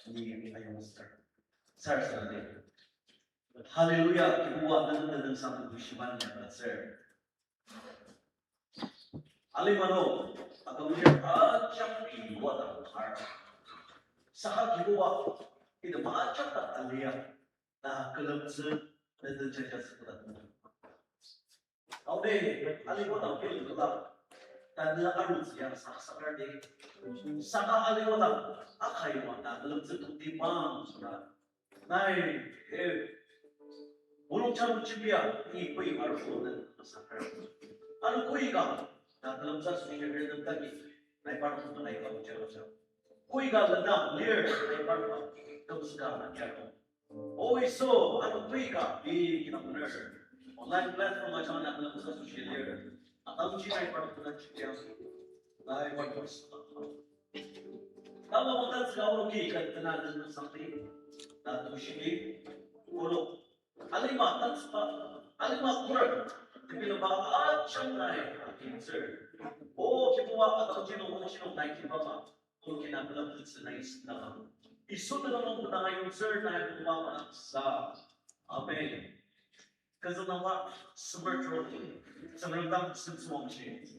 Ni ayong sir sa atin. Hallelujah, kibuwa ng sa pagkusiman niya, sir. Alimano, at ang liya, siyang kibuwa ng heart. Sa kibuwa, inamaatyak at aliya na kalabsan na nandiyan sa kulat. Okay, alimano, kibuwa. Tanda arus yang sakar deh. Saka aliwatang akay wata dalam bentuk timang sudah. Naik, ulung caru cipia ini koi arus dan sakar. Alu koi kah? Dalam satu minggu dalam tadi naik parut naik kamu caru caru. Koi kah lendam liar naik parut kamu sekarang caru. Oh iso alu koi kah di kita benar. Online platform macam mana dalam satu sosial Ang chinay para po ng chikyan ay mag-post. Tama mo tan sa kaulo ki kan tanan ng sakti na tushigi ulo. Alima tan sa alima kurat. Kaya ba siyang nai answer. O kibuwa at ang chino nai kibaba kung kinabala sa nais na. Isu na lang po ngayon sir na kumawa sa amen. Kasi nawa spiritual sa nandang sensual change.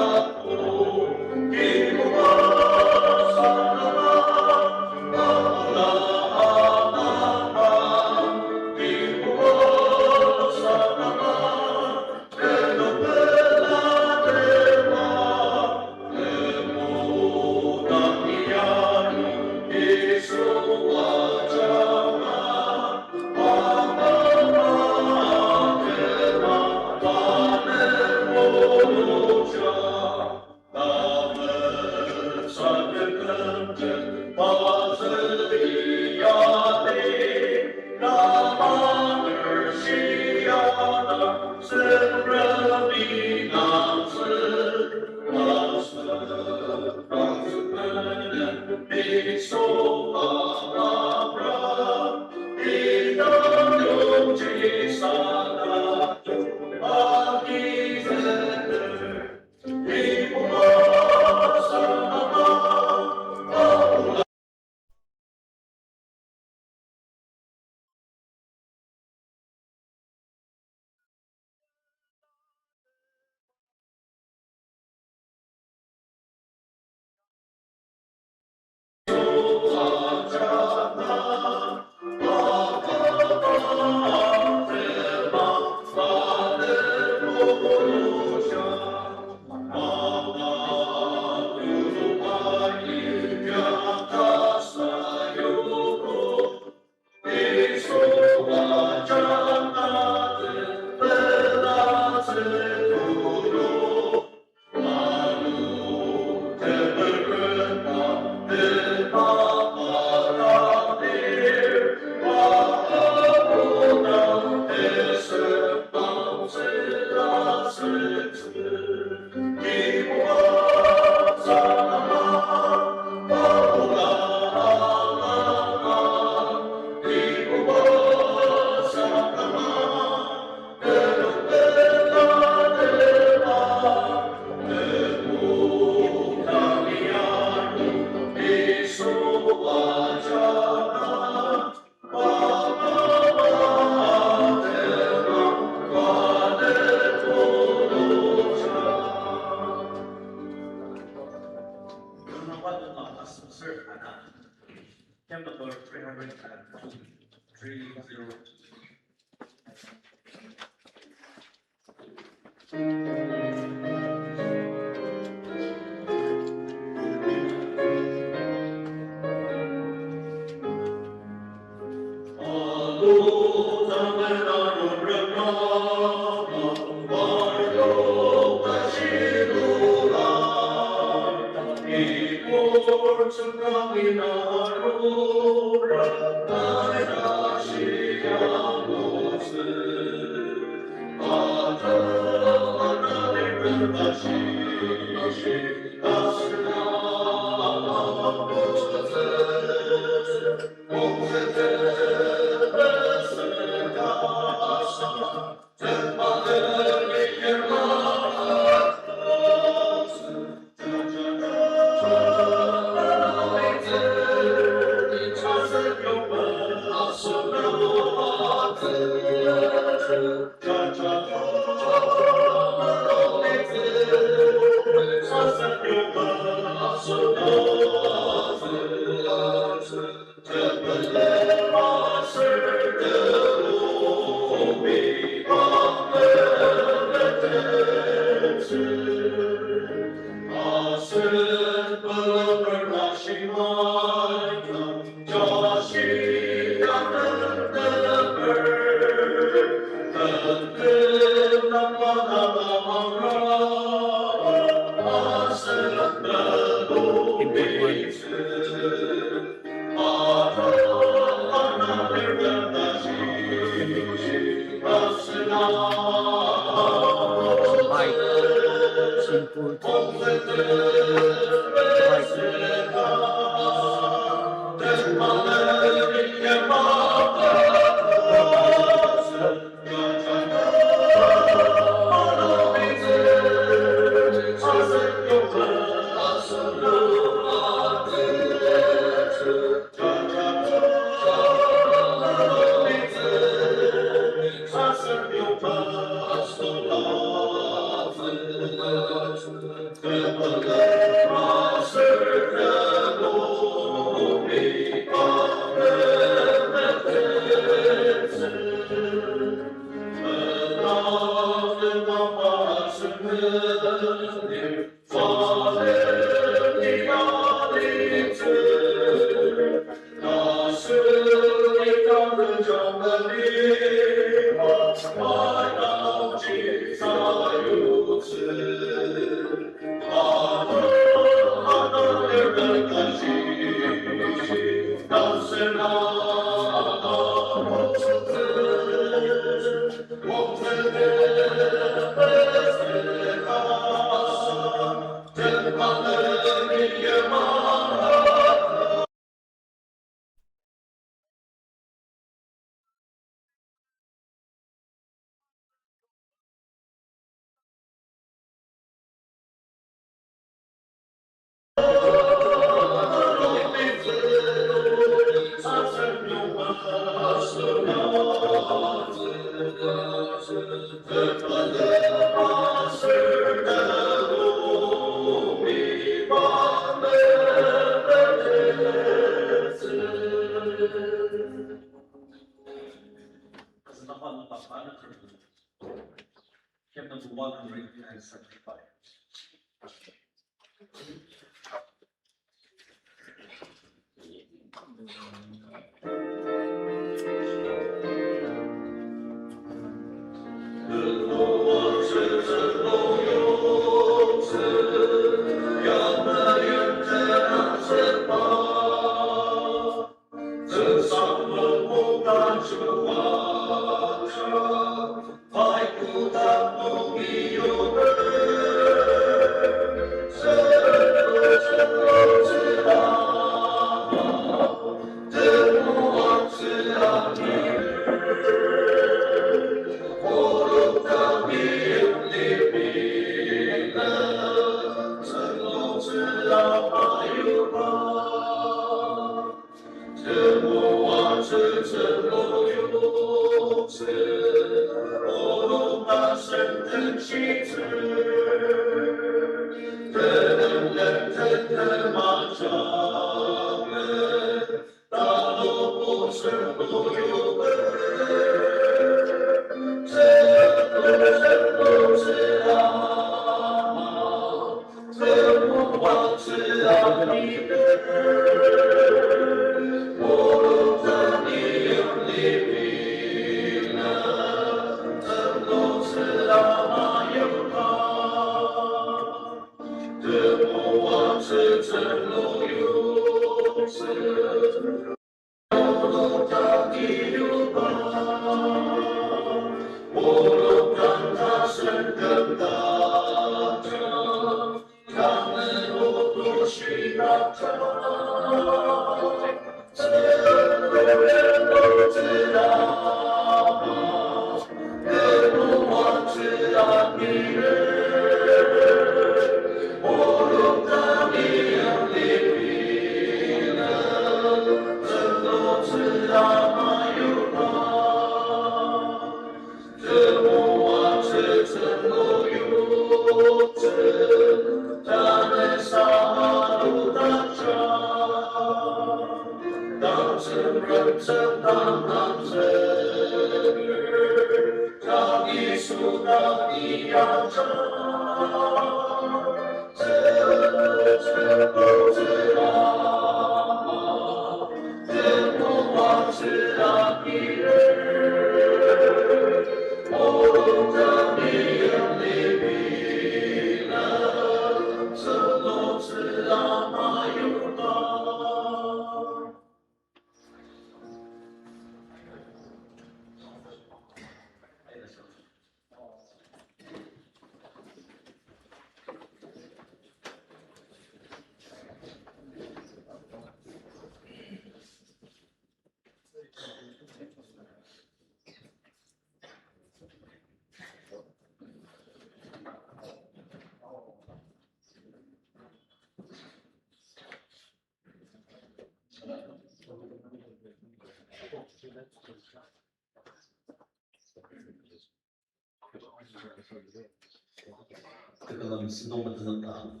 Tekülem sinoma tazata,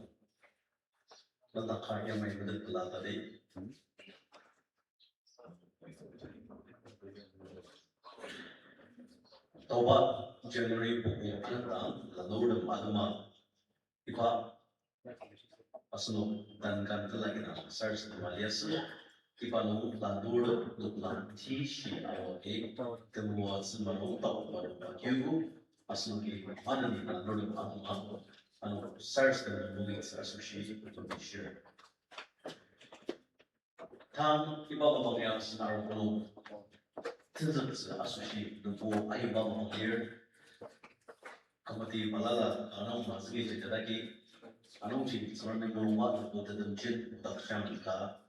nata kaya may bedet pelata di. Toba January buku pelata, lalu dem adama ipa asno Duncan lagi na search di Malaysia. Ipa lalu lalu dem tishi awake kemua semanu tau baru bagiu asno ki mana ni lalu dem adama anu search dem movies associated with the share. Tang ipa bapaknya senar belum tentu associated dengan ayam bapak here. Kamati malala anong masigi jadaki anong si surrounding rumah untuk terjun tak syamika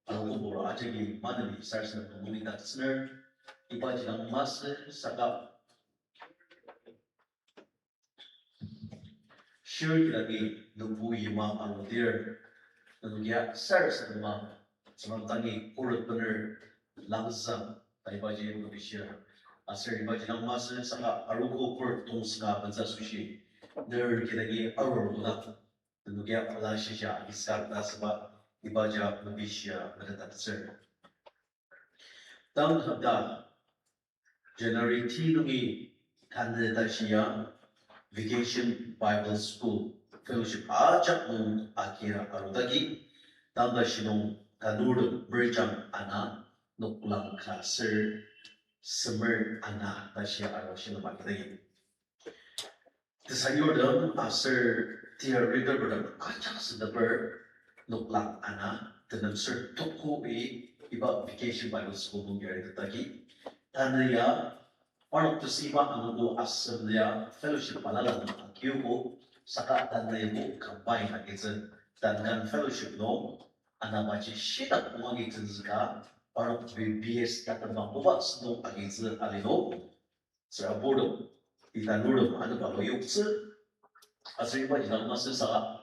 anong kubur aja di mana di search na komunitas listener iba jilang mas sakap share lagi nubu yima anong dear nungya search na surrounding tangi urut bener langsam iba jilang nubu share asal iba jilang mas sakap aruko per tung sakap bensa sushi ner kita lagi arur budak nungya pala shisha iskar nasba ibaja nubisha berdatsir. Tang habda January tinungi kanda dashiya Vacation Bible School Fellowship ajak mung akia arudagi tang dashinong kanur berjam ana nuklang kasir semer ana dashiya arwashin makdagi. Desayur dam asir tiar reader berdam ajak sedaber nuklang ana tenam ser toko iba Vacation Bible School bungyari tatagi tanaya parang tusiba ang mo assemblea fellowship palalang akiuko saka tanaya mo kampay na kitsen tangan fellowship no anabaji shita mo ang kitsen zika parang BBS tatambang mubas no agitsen alino sa abodom itanudom ano ba lo yukse asri ba jinang masu sa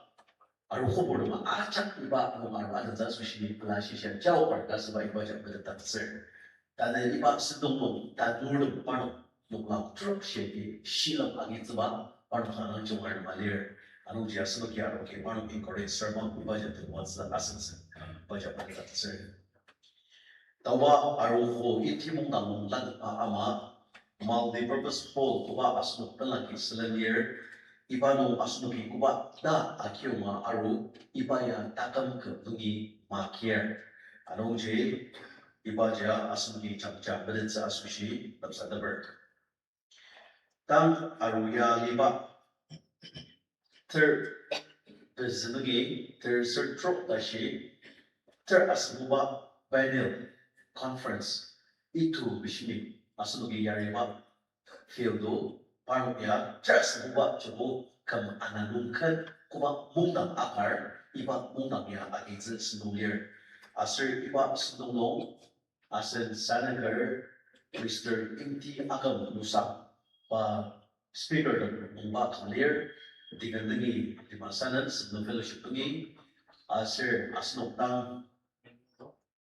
aruko bodo acak iba mo ada sushi pelasi siang jauh pada sebagai baca berdetak ser dan iba sedung mo dan nurut pano nuklau truk siagi silam lagi sebab pano kana jumar malir anu dia sebagai anu ke pano encourage sermon baca tu what's the essence baca berdetak ser tawa aruko iti mong namong lan ama multi-purpose hall kuba asnuk pelaki selenier iba no asnuki kuba da akio ma aru iba ya takam ke tungi makier anong je iba ja asnuki chapcha berensa asushi tapsa daber tang aru ya liba ter bezenugi ter sertrok dashi ter asnuba panel conference itu bishmi asnuki yariba fieldo parokya church buat coba kam ananungkan kuba mundang akar iba mundang ya agizet senulir asir iba senulong asen sanagar Mr. Inti Agam Nusa pa speaker ng mumba kalir digandengi di masanan sebelum fellowship tungi asir asnokang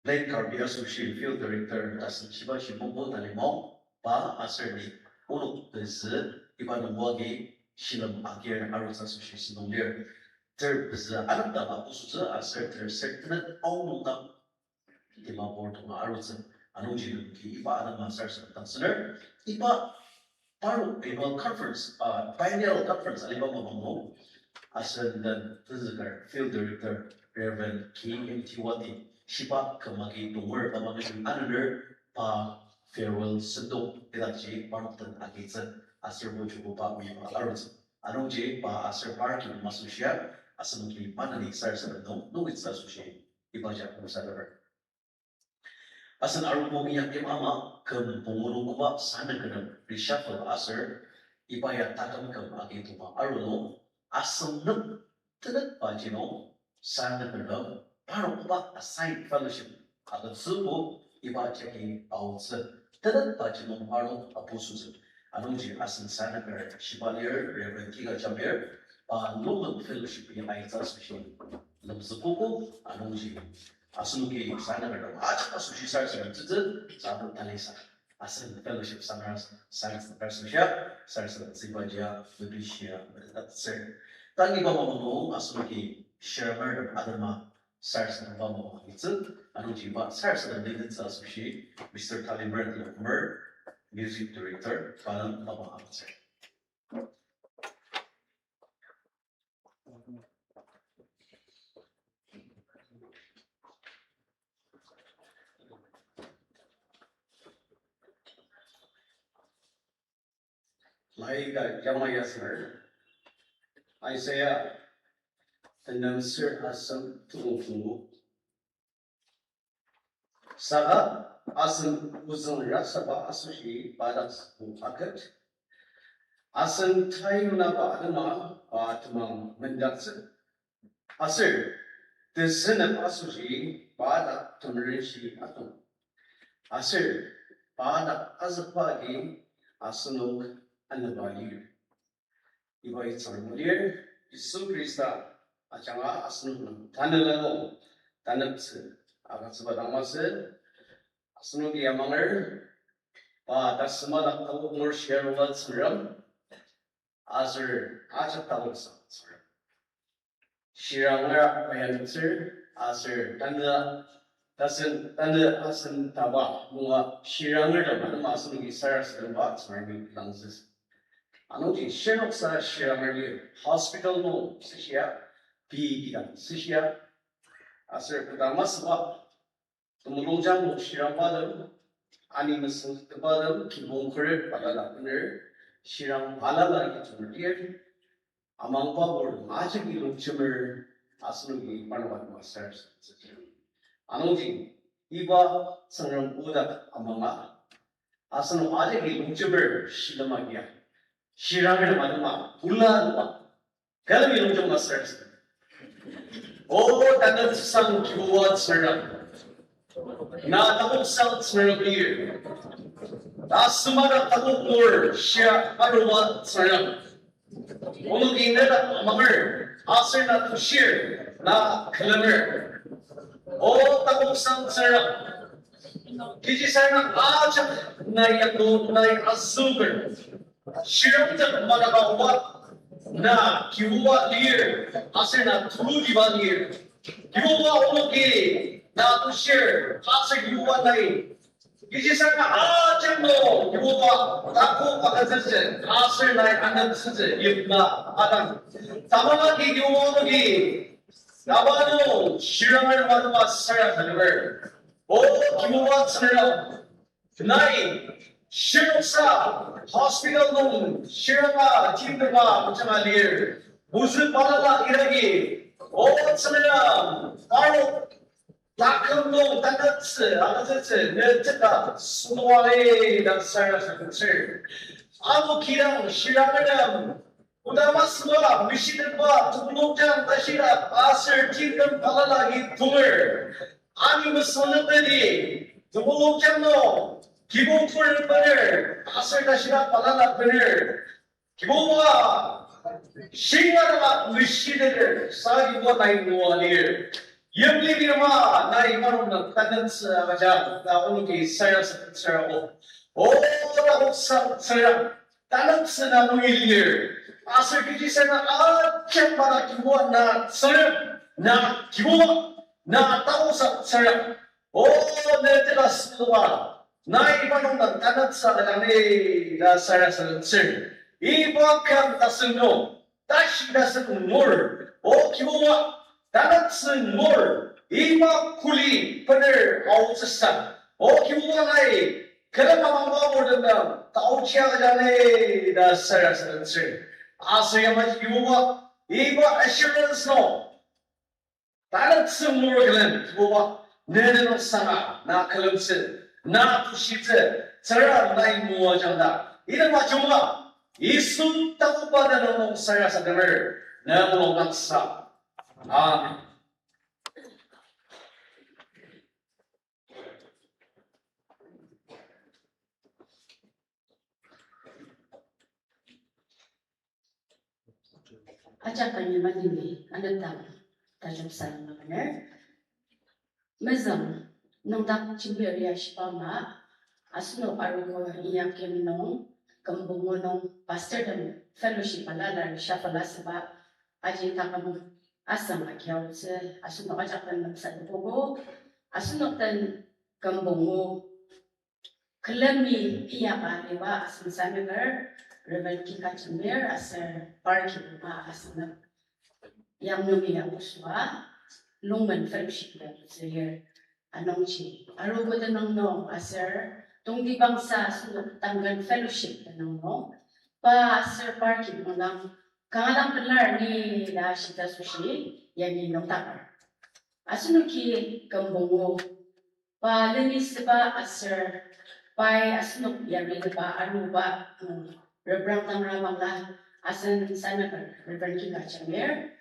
Blake Carby Associate Field Director asen shiba shibumbo talimong pa asir ni Uluk bezi iba nungwagi shilam akhir arus association nunglir ter bezi anak dapat khususnya asal ter sektenet au nungdang lima board tunga arus anu jiru ki iba anak masar tentang sener iba 바로 이번 컨퍼런스, biennial conference 아니면 뭐 asan dan physical field director Reverend KMT Wati Shiba kemagi nomor amang another pa farewell sendok edaji panoktan agitsan asir bojubo pa mi alarus anongje pa asir parki masusia asan ki panani sar no it's associate ibaja musadar asan arupo miya kemama kem pengurung kuba sana kenam reshuffle asir ibaya takam kem agituma aruno asam nung tidak bajino sana kenal baru apa assign fellowship ada semua ibadah yang awal tidak bajino baru apa susun anongji asan sana kenal shibalir reverend tiga jamir normal fellowship yang air transmission dalam sepupu anongji asan ke sana kenal aja suci saya itu satu talisa asan fellowship sana saya persisya saya sibaja berbisya berdatser Tangi ba mo asuki Shermer Adama SARS na ba mo itu ano jiba SARS na din sa asushi Mr. Caliber Mer Music Director parang ba mo sir Laiga Jamaya sir Isaiah announcer asam tufu saga asam uzun rasaba asushi badas akat asam tayuna ba adama atmang mendatsa asir desenap asushi bada tumrishi atum asir bada azapagi asunok anabali iba itsamulir Yesus Kristus acanga asnu tanelano tanapse agatsa badamase asnu ki amangar ba dasmada tawur sherwal sram azur acha tawsa sram shiranga bayanser azur tanda asan taba bunga shiranga da badam asnu ki saras ba smarmi langses Anongji shenoksa shiramali hospital no sishia bigidan sishia asir kudamaswa tumulojang no shiramadam animus kebadam kibongkure padala bener shiram balala gitu amang pabor majagi lumchumer asnugi panawat master Anongji iba sangram udak amanga asnu majagi lumchumer shilamagia Shirangnya mana bulan kalau minum cuma stres. Oh, tanda sang kibuat serang. Na takut sang serang dia. Asmara takut nur sya aruat serang. Untuk ini dah mamer asal na tushir na kelamer. Oh, takut sang serang. Kiji serang aja naik tu naik asuber. Shiramta magabawa na kibuwa dir asena thulu diba dir kibuwa onoke na to share asa kibuwa nai kiji sanga ajamno kibuwa takko pagazse asa nai anatse yipna adam tamama ki kibuwa onoke nabano shiramar madwa sara deliver o kibuwa tsara nai Shiroksa hospital nung shiranga timdaba machamalir musu palala iragi o tsana paro takam nung tanats agatse nertaka suwale dan sara sakutse amu kirang shirangadam udamaswa mishidanba tumnokjang tashira asir timdam palala tumur ani musanatani tumnokjang no 기본 폴더를 아슬다시라 발라놨더니 기본과 시가라가 의시대를 사기와 나이노아니 영리비마 나이마로는 따든스 아가자 나 오늘게 사야스 서라고 오라고 사야 따든스 나노일리 아슬기지세나 아켓바라 기본와 나 서야 나 기본와 나 따고사 서야 오 내때가 쓰도와 na iba nung nagtanat sa kami na sarasansir. Iba kam tasungno, tashi tasungmur, o kiwa, tanat sungmur, iba kuli pener au sesat, o kiwa nai, kenapa mawar dengan tau cia kami na sarasansir. Asal yang kiwa, iba assurance no, tanat sungmur kalian kiwa, nene sana na kalamsin. Na tushite, cara lain mua janda. Ina macam apa? Isu tahu pada nolong saya sadar, nolong naksa. Amin. Ajak kami mandiri, anda tahu, tajam sana benar. Mazam, nongdak cibir ya shpama, asno arugo iyakin nong, kembungo nong pastor dan fellowship alala shafala seba, aji takam asam akiau se, asno ajak dan nangsa bogo, asno dan kembungo, kelemi iyaka lewa asam sanagar, Reverend Kika Cimir asal parki rumah asal yang numi yang uswa, lungmen fellowship dan seyer. Anong chi, aro ko tanong no, sir, tung di bangsa sunod tanggan fellowship tanong no, pa sir parking mo lang, kangadang pilar ni la shita sushi, yan ni nong takar. Asunod ki kambungo, pa linis ba sir, pa asunod yari ba, ano ba, rebrang tang ramang la, asan sana ka, Reverend Kika Cimir,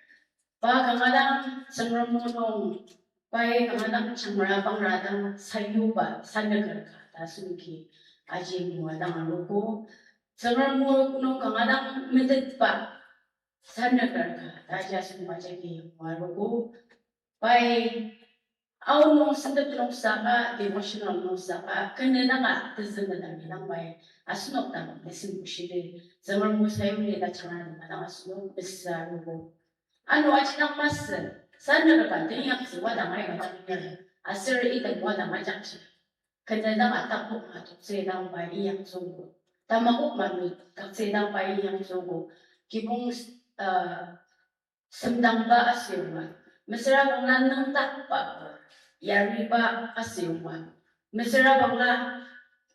pa kangadang sangram mo nong, Pai kanganak chamra pangrata sayuba sanagar ka tasunki aji muadang aluko sangar mo kuno kanganak medet pa sanagar ka taja sumajagi mualuko pai aw nong sandat nong saka devotional nong saka kanena nga tazana na bilang pai asunok tama mesin bushide sangar mo sayo nila chamra na asunok bisa luko ano aji nang mas sana ka tingyak si wala may matanggal asir idag wala majaksi kanadang atapok matok sedang bayi yang sugo tamakok manut kak sedang bayi yang sugo kibong semdang ba asirwa mesra bangla nang takpa yari ba asirwa mesra bangla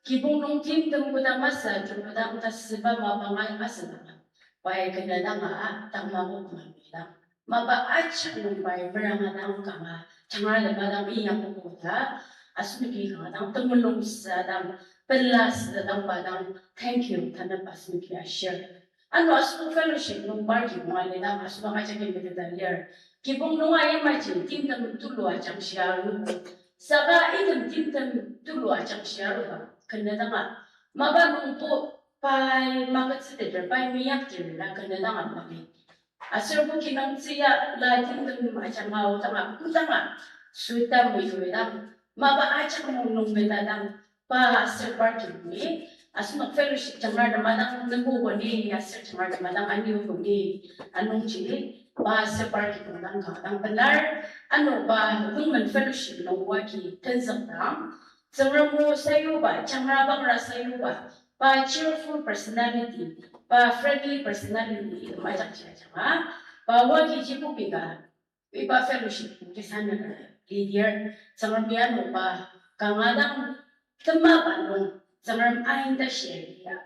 kibong nung tim tungkuda masa tungkuda utas ba mabangal asirwa pai kanadang tamakok manulang Mabaach nung bay berangan kama cangal badang iyak puputa asmiki kadang tumulong sa dang pelas dang badang thank you tanap asmiki share ano asmo fellowship nung party mo alina asmo ka chake medalyer kibong nung ay imagine tim tam tulo achang share saka item tim tam tulo achang share ba kanada nga mabanong po pai makatsidder pai miyak jirla kanada nga mami Asal bukan nang siya lagi dengan macam mau tama kutama sudah muyuidam maba aja nung betadang pa asal party ni asal fellowship jangan madang nembu ni asal jangan madang aniu ni anong cili pa asal party madang kadang benar anu pa human fellowship nung waki tensang dam jangan mo sayo ba jangan bang rasayo ba pa cheerful personality pa friendly personality macam siapa pa wagi jipu piga iba fellowship di sana leader sangat biar pa kangadang temapan dong sangat ain dah share ya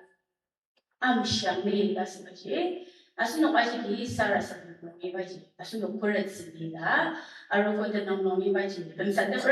syamil dah sebagai asunok aja di sarasan nongi baji asunok kuret sebila aruko dan nongi baji dan sadar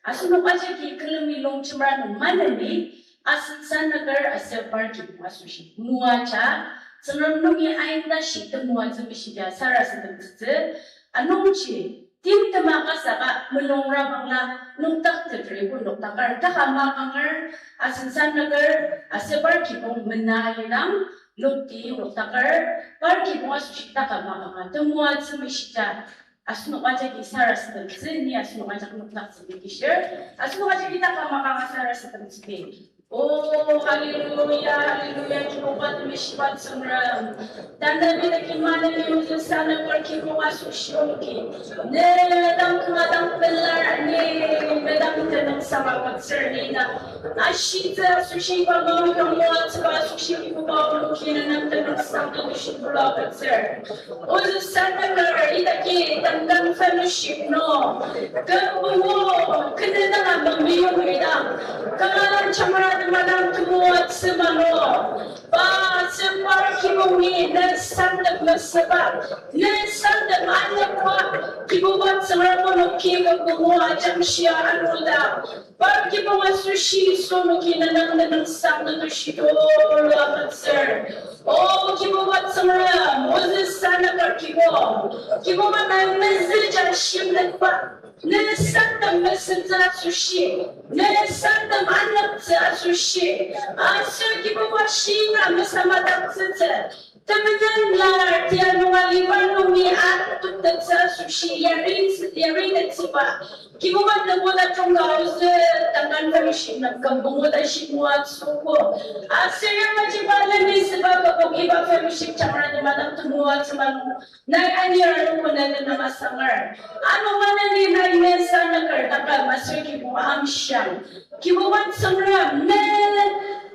asunok aja di kelemi long cemran mana ni Asan sanagar asal party masushi muacha senandungi ainda shi temua zemishiga saras temse anungchi tim temaka saka melongra bangla nuktak tetre pun nuktakar takama kangar asan sanagar asal party pun menalinang lukti nuktakar party pun masushi takama kangar temua zemishiga Asno aja di saras temse ni asno aja nuktak zemikishir asno aja kita kama kangar saras temse Oh, haleluya, haleluya, Jehovah mishibat sumram. Tanda bida kimana ni uzu sana pergi mengasu syuki. Ne dam kumadam pelar ni medam tenang sama konserina. Ashita sushi bangun kamu atwa sushi ibu bawa mungkin nam tenang sama sushi pulau konser. Uzu sana ker idaki tandang fellowship no. Kebuo kena nama miyong ida. Kamalan chamara madam tuat semano. Ba separ kibungi dan sandap mesebab. Ne sandap anak wa kibuat semaramono kibu buat jamsia anuda. Ba kibuat sushi sono kinanang dan sandap sushi dolo amatser. Oh kibuat semaram. Moses sana berkibu. Kibuat naik mezija shimlet ba. Ne sandap mesenta sushi. Ne sandap anak sushi. Asal kibuat shira mesama daksetse. Temen lar tiada waliwan nungi atuk teksa sushi yarin etsipa. Kibu mat namo na tunggal se tangan fellowship na kampung na shimuat suko. Asya majibalan ni sebab kapag iba fellowship camara ni madam tumuat semanu. Nai anyar ano na namasangar. Ano man ni nai nesa na kartaka masyo kibu amsyam. Kibu mat samram ne.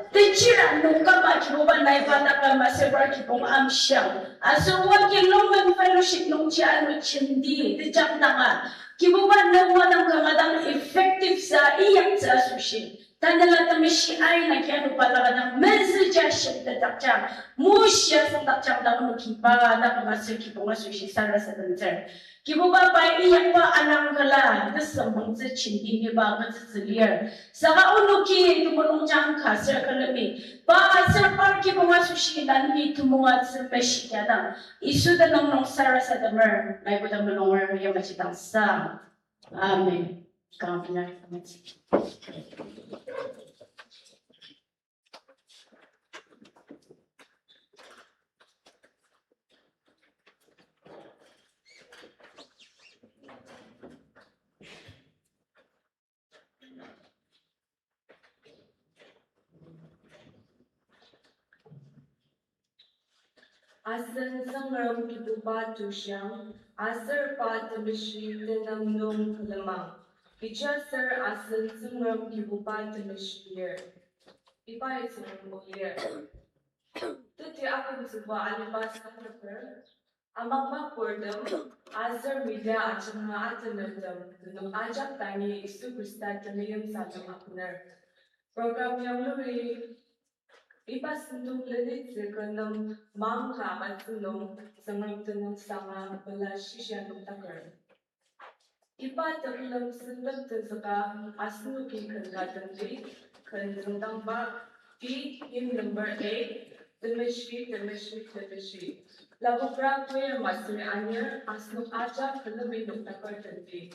Teacher, nung kapag kibuban na ipata ka masebar kibong amsyang. Aso wag kilong fellowship nung tiyan mo chindi, tijak na nga. Kibuban na wadang kamadang effective sa iyak sa sushi. Tandala tamishi ay nagyano pala ka ng message siya tatakchang. Musya sa takchang na kung kiba na kamasir kibong sushi sa rasa dancer. Kibuba pa iyak pa alam ka lang, kasabang sa chindi niya ba matsitsilier. Sa kaunuki, tumunong diyang ka, sir kalami. Pa, sir par kibunga sushi, nani tumungat sa pesyikadang. Isu da nang sara sa damer, may budang manongar yung machitang sa. Amen. Kang pinakamat. Asan sangram kibuba tusyang, asar pa tamishi tinamnong kalamang. Ija sir asan sangram kibuba tamishir. Iba ito mo here. Tuti ako nisuba alibas na kapar. Amang magpordam, asar media at mga atanadam. Tunong ajak tani isu Krista tanayam sa tamakunar. Program yang luri. Iba sendung ledit sekanam mangha matsunong sangang tunong sama bala shisha nung takar. Iba Tekülem sendang tensaka asnu ki kandatan di kandang ba di in number 8 Temeshri. Lagu prayer masih anyar asnu aja kelebih nung takar tadi.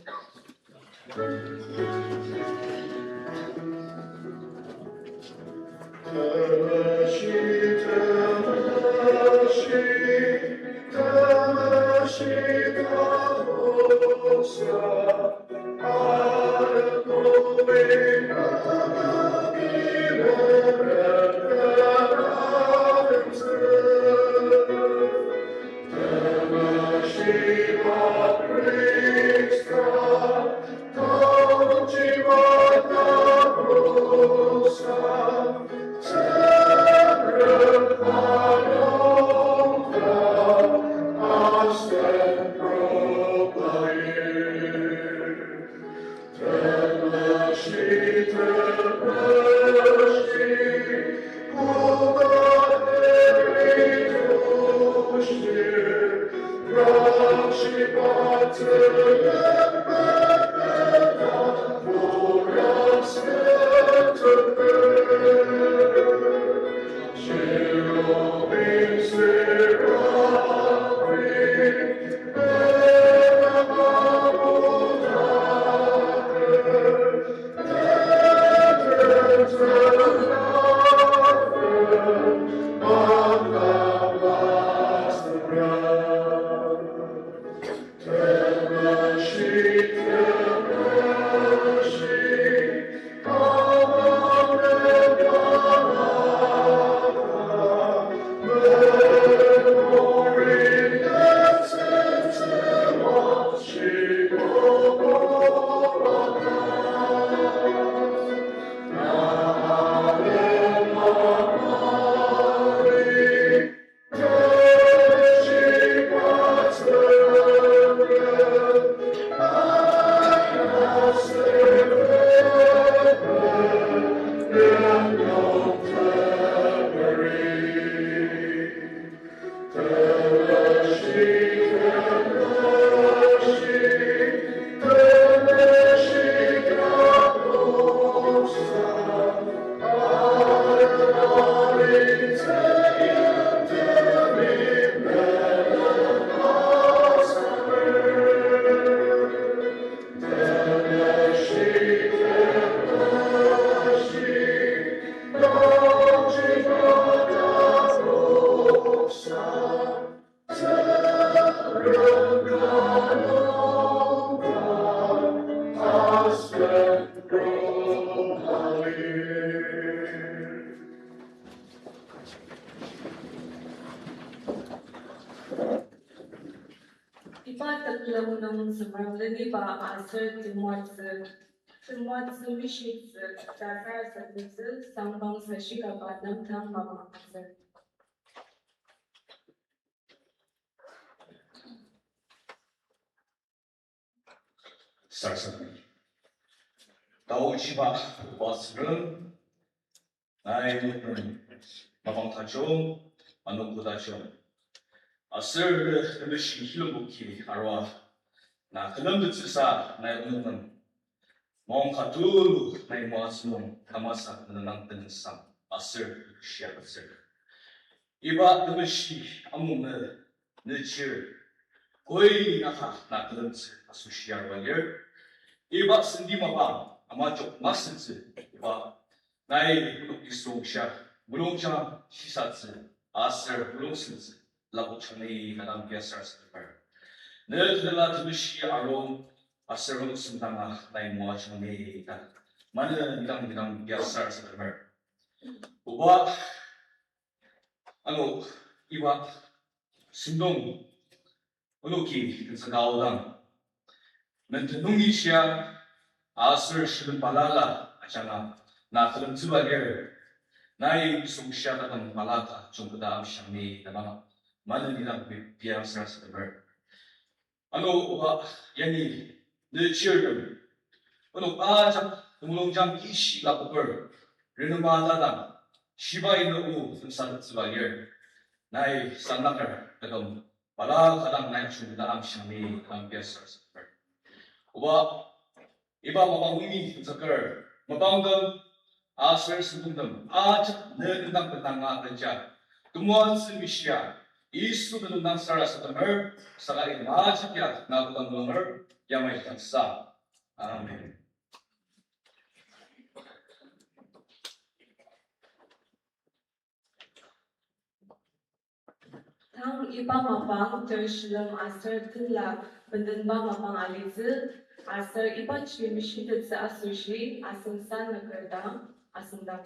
Iba Tekülem nung sumralini ba asır timoatsı mişitsi dasar sakızı sambang saşikapadam tam mamakası. Sarsan. Tauchiba Basrun, Naim Mabantachom, Anokudachom. Asir Rishi Hilobuki Arwa, Nakalam de Tisa, Naim Monkatulu, Naimwasmum, Kamasa, Nanang Sam, Asir Shiaksir. Iba the Mishi, Amungnü, Nichir, Koi Naka, Nakalam Asushiar Iba sendi mabang, amajok masensi, iba nai buluk isungsha, bulungcha shisatsi, aser bulungsensi, labuk chani kadam biasar separ. Nedela tubishi arom, aser bulungsentanga nai mua chani ta, mana bidang biasar separ. Uba, iba sindong, unuki kesagaudang. Mentenungi siya asur shilun palala acana na kalam zubager nai sung siya katang palata jungkada am shami nama mana nilang biang sras temer uba yani ne children aja tumulong jam kishi la kuper renuma ladang shiba ino sat zubager nai sanakar kadam pala kadang nai jungkada am shami am biang sras temer uba iba Amungnü zakar mabangdam asar sudundam aj nedang petanga kerja semua semisya isu tentang saras temer sekali majik ya nakutan temer yang macam sa amin. Tang iba mabang terşilem asır tilla bendenba mabang alizi asır iba çlimişitetse asuşi asınsan nakırda asından.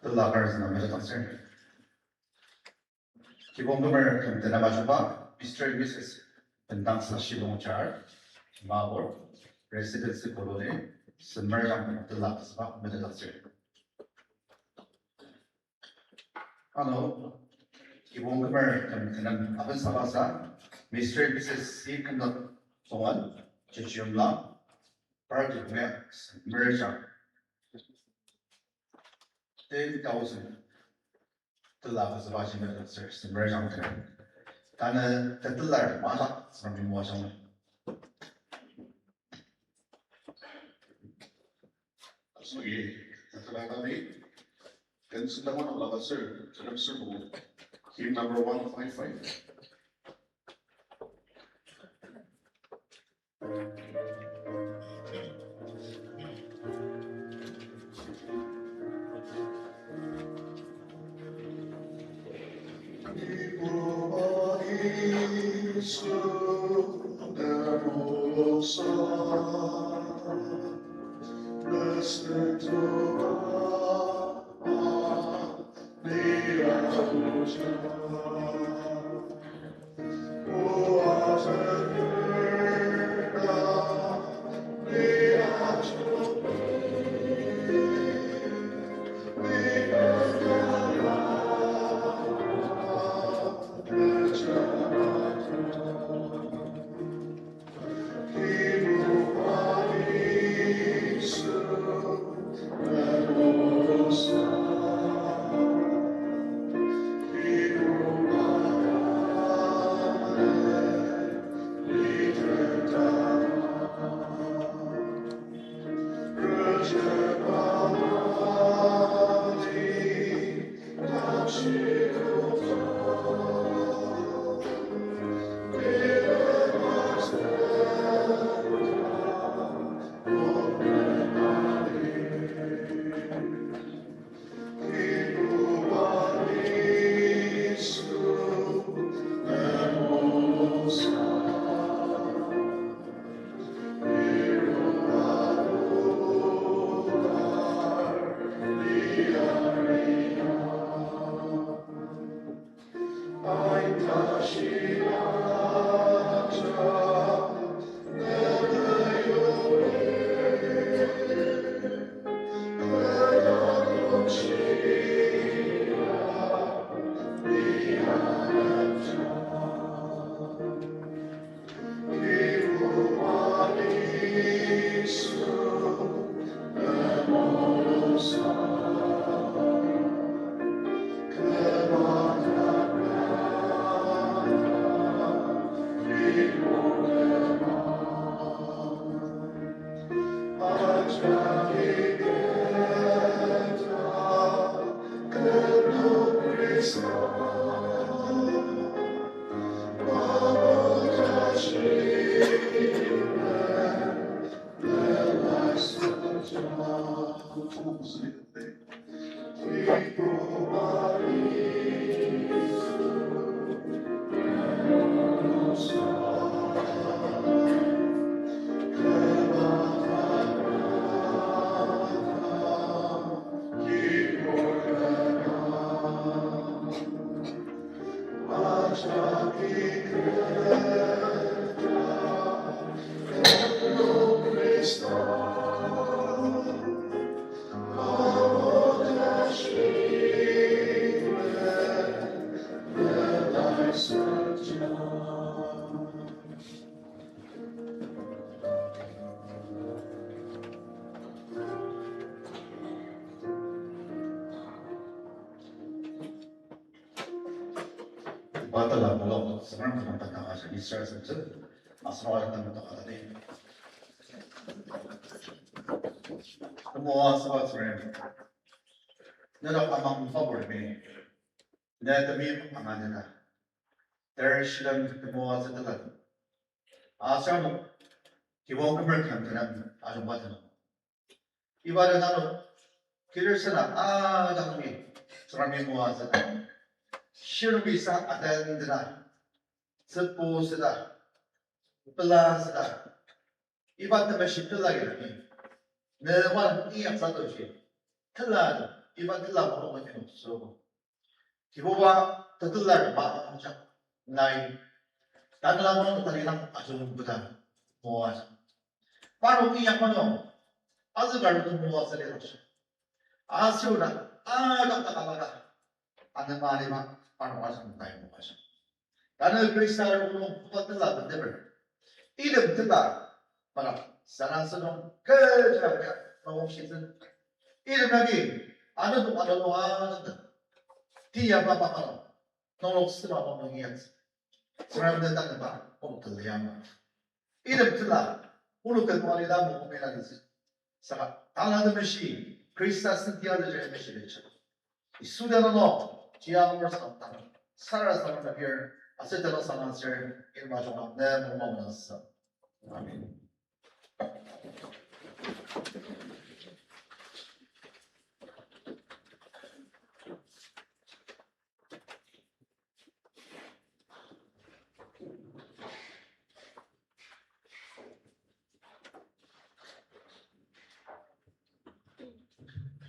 The lovers in the middle concern. 기본금을 좀 대나봐줘봐. Mr. and Mrs. ben당 시봉잘 마볼 레시던스 고론의 스머랑 들락스바 middle concern. 기본금을 좀 대나 아픈 사바사 Mr. and Mrs. 시큰덕 동안 제주음랑 파르기공의 스머장 10,000 들라가서 마시면 스머장들 나는 대들날 마사 사람이 모아서 Sige, nakalagami. Gansun naman ang lakas, sir. Sarap, sir, po. Team number 155. Listen to the Batala belum sekarang teman tentang asal Israel saja asal orang tentang ada ni. Semua asal sebenarnya. Nada amang favor ni. Nada demi amanah. Tersilang semua setelah. Asal 기본 금을 감탄한 아주 맞은. 이발은 나로 길을 쓰나 장미 사람이 모아서 시르비사 아덴드나 스포스다 플라스다 이바트면 십틀라게 되니 내가 이 약사도시 틀라도 이바 틀라 보는 건 없어 기보가 더틀라를 마음자 나이 나들라고는 다리랑 아주 부담 모아서 바로 이 약만요 아즈가르도 모아서 내놓죠 아시오라 답답하다 하는 말이만 바로 와서 나이 모아서 나는 그리스도를 보는 부탁들라 근데를 이름 듣다 말아 사랑스러운 그자가 너무시든 이름하기 아는 동안도 하는데 디아바바바로 노록스라 보는 이야기 사람들 따는 바 오늘 들려야만 이름 듣다 오늘 그 말이다 먹으면 사 달라는 것이 그리스도스 디아르의 메시지죠 이 수련으로 지향을 삼다 살아서 나비를 아세트로 삼았을 일마종아 내 몸으로서 아멘.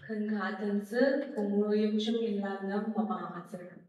큰 가든스 공로 육축일라는 마마아들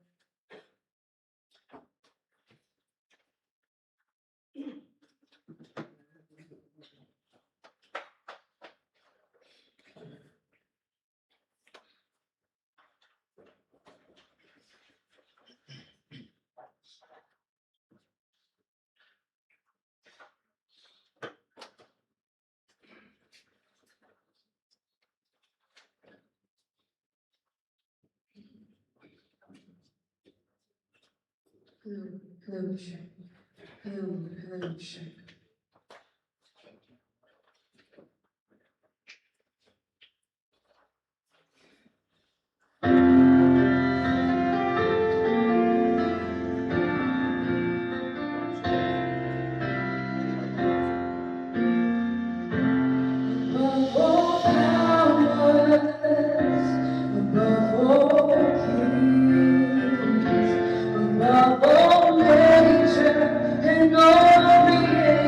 Above all nature and all creation.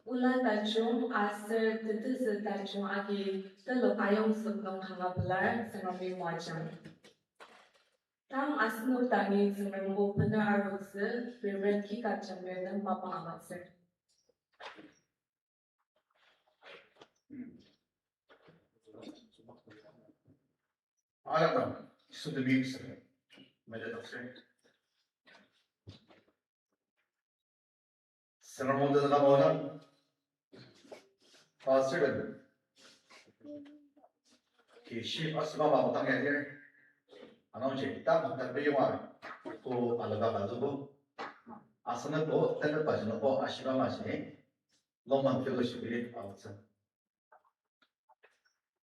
Ulan tachung aser tetu tachung agi telok ayong sebelum hangabelar senami muajang. Tam asnu tani semembu benar aruse berberki kacang dan papa amatser. Alam 수도 미익스 매달렸어요. 사람들과 뭐는 파스를 기시 아스마마 못하게 아나운지 딱 배경화 또 알아가 가지고 아스는 또 때를 빠지는 거 아시가 마시니 너만 필요시비 아무튼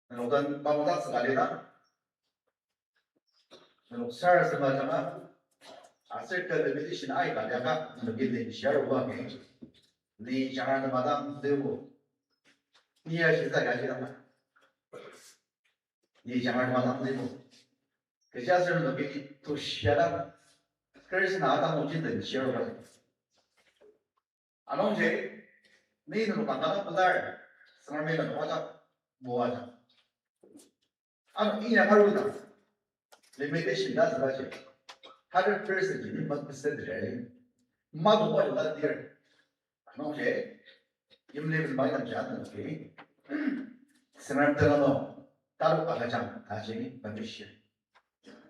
어떤 바보다 쓰가리다 옥사를 말하자면 아슬 때를 믿으신 아이가 내가 믿는 시야로 하게 네 장하는 마당 되고 니야 실사 가지란 네 장하는 마당 되고 그 자세를 너기 또 시야라 그래서 나다 못진다 시야로 가게 안 오지 너희는 만나는 보달 사람에는 와자 뭐하자 안 이냐 하루다 limitation that's about it 100% you must be ready 마도 봐라 dear 안 오지 임리를 많이 남지 않는 게 사람들은 따로 가장 다시 만드시오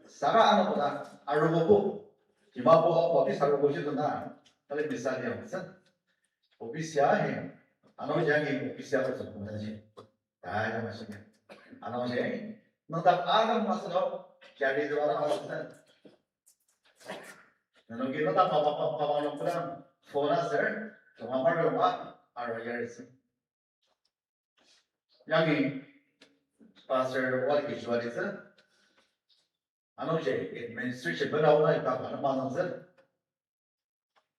사가 안보다 알고보고 이마보고 법이 살고보시던가 빨리 비싸게 무슨 오피스야해 안 오지 않게 오피스야부터 못하지 다 마시게 안 오지 너다 아는 맛으로 자리도 알아 하거든 너는 너다 봐봐는 그냥 포나서 정말 와 알아야겠어 여기 pastor what is 안 오지 administration बनाउन इतना भन्न मान्नुहुन्छ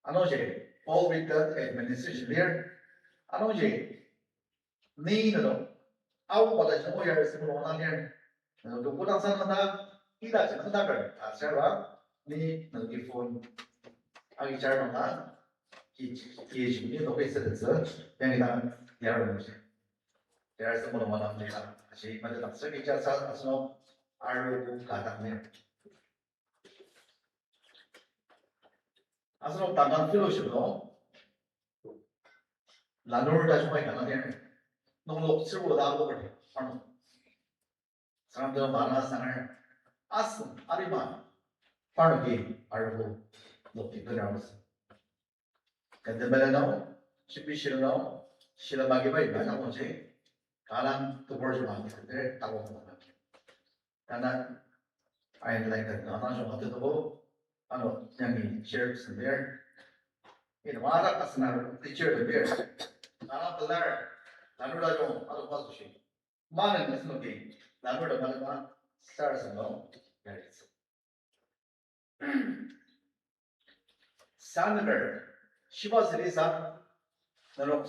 안 오지 all with the administration there 안 오지 니는 아우 받아서 뭐야 쓰고 원하는 너 고당산 하나 이다 지금 하나를 다 살아 니 너기 폰 아기 잘 만나 이 지금이 너가 있어서 양이다 여러분들 there's someone one of them 다시 먼저 답서 기자 사서 알고 가다네 아스로 단단 필요시로 라노를 다시 많이 가다네 너무 쓰고 나오고 그래 사람들은 많은 상을 아슴 아리만 빠르게 알고 높이 그려왔어 근데 말해도 쉽기 싫어 실험하기 봐야 나머지 가랑 또 벌지 마 근데 따고 보면 나는 I like that 나나 좀 어떻고 양이 shares there 이 와라 가스나 teacher there 나나 그날 나누라 좀 알아봐주시 많은 것은 게 나누라 말만 스타일스로 yarısı 산을 시바스리사 너로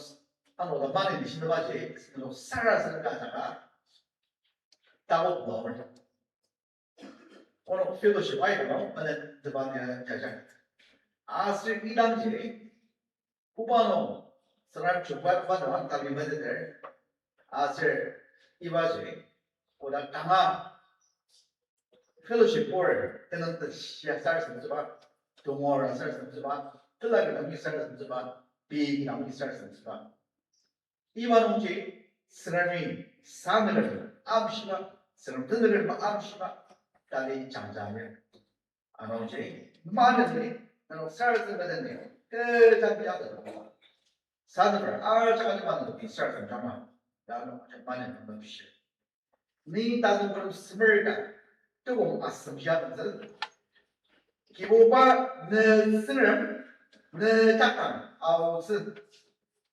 한오다 많이 드시는 바지 너로 살아서 가다가 따고 먹을 오늘 필요시 와이고 나는 드바냐 자장 아스 이단지 후반으로 사람 주발반은 달리면들 아스 이바지 보다 강한 fellowship board 때는 뜻이야 살수 봐 동어라 살수 봐 틀라게 남기 살수 봐 비기 남기 살수 봐 이만은지 사람이 사람을 암시마 사람들을 암시마 달리 장자면 안 오지 많은 나는 살수 받는 그 장비하고 사람을 알자가지 받는 게 살수 장마 나는 많은 건 없이 니 다른 걸 스물다 뜨거운 아스미하면서 기보바 너스름 너 작당 아우스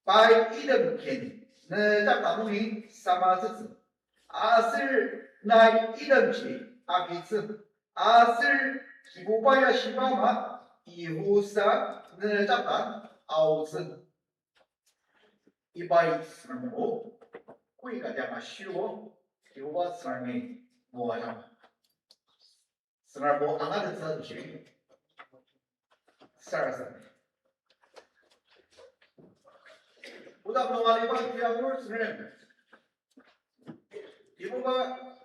바이 이름 켄 너 작당이 사마스 아슬 나이 이름치 아기스 아슬 기보바야 시바마 이후사 너 작당 아우스 이바이 스름으로 꾸이가 되마 쉬워 기보바 스름이 뭐하냐 사람을 안 하는 사람이 살아서 보다 동안에 기억을 쓰는 이보가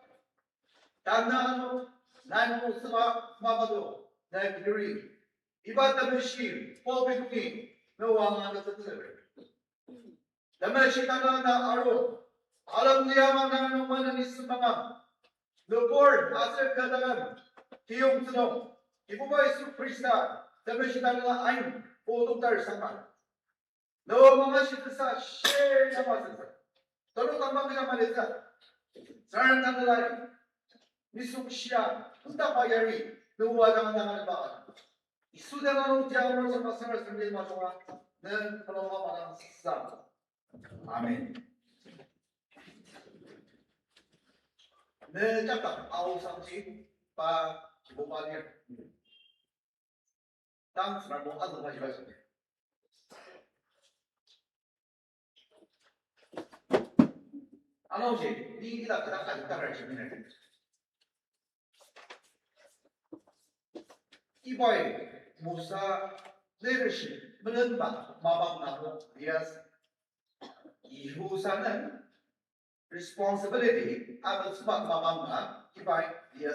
단나노 나노 스마 마바도 내 길이 이바다메시 포비쿠니 너와나가 뜻을 다메시 나나 아로 알람디야마나노 마나니 스마마 Lord, asal katakan, tiung senong, ibu bayi su Krista, tapi kita adalah ain, untuk tersangka. No mama kita share sama sesa. Tolong tambah kita Malaysia. Sekarang tanda lagi, misuk Syia, entah bayari, dua jangan bawa. Isu dengan ujian orang sama sendiri macam orang, dan kalau orang sesat. Amin. Ne cakap awal samsi pa bupati tang senar mo adu ma jiba sini. Ano je ni kita kadang kadang sini ni. Ibai Musa leadership menembak mabang namu dia ihu sana responsibility atas sebab mabangga ibai dia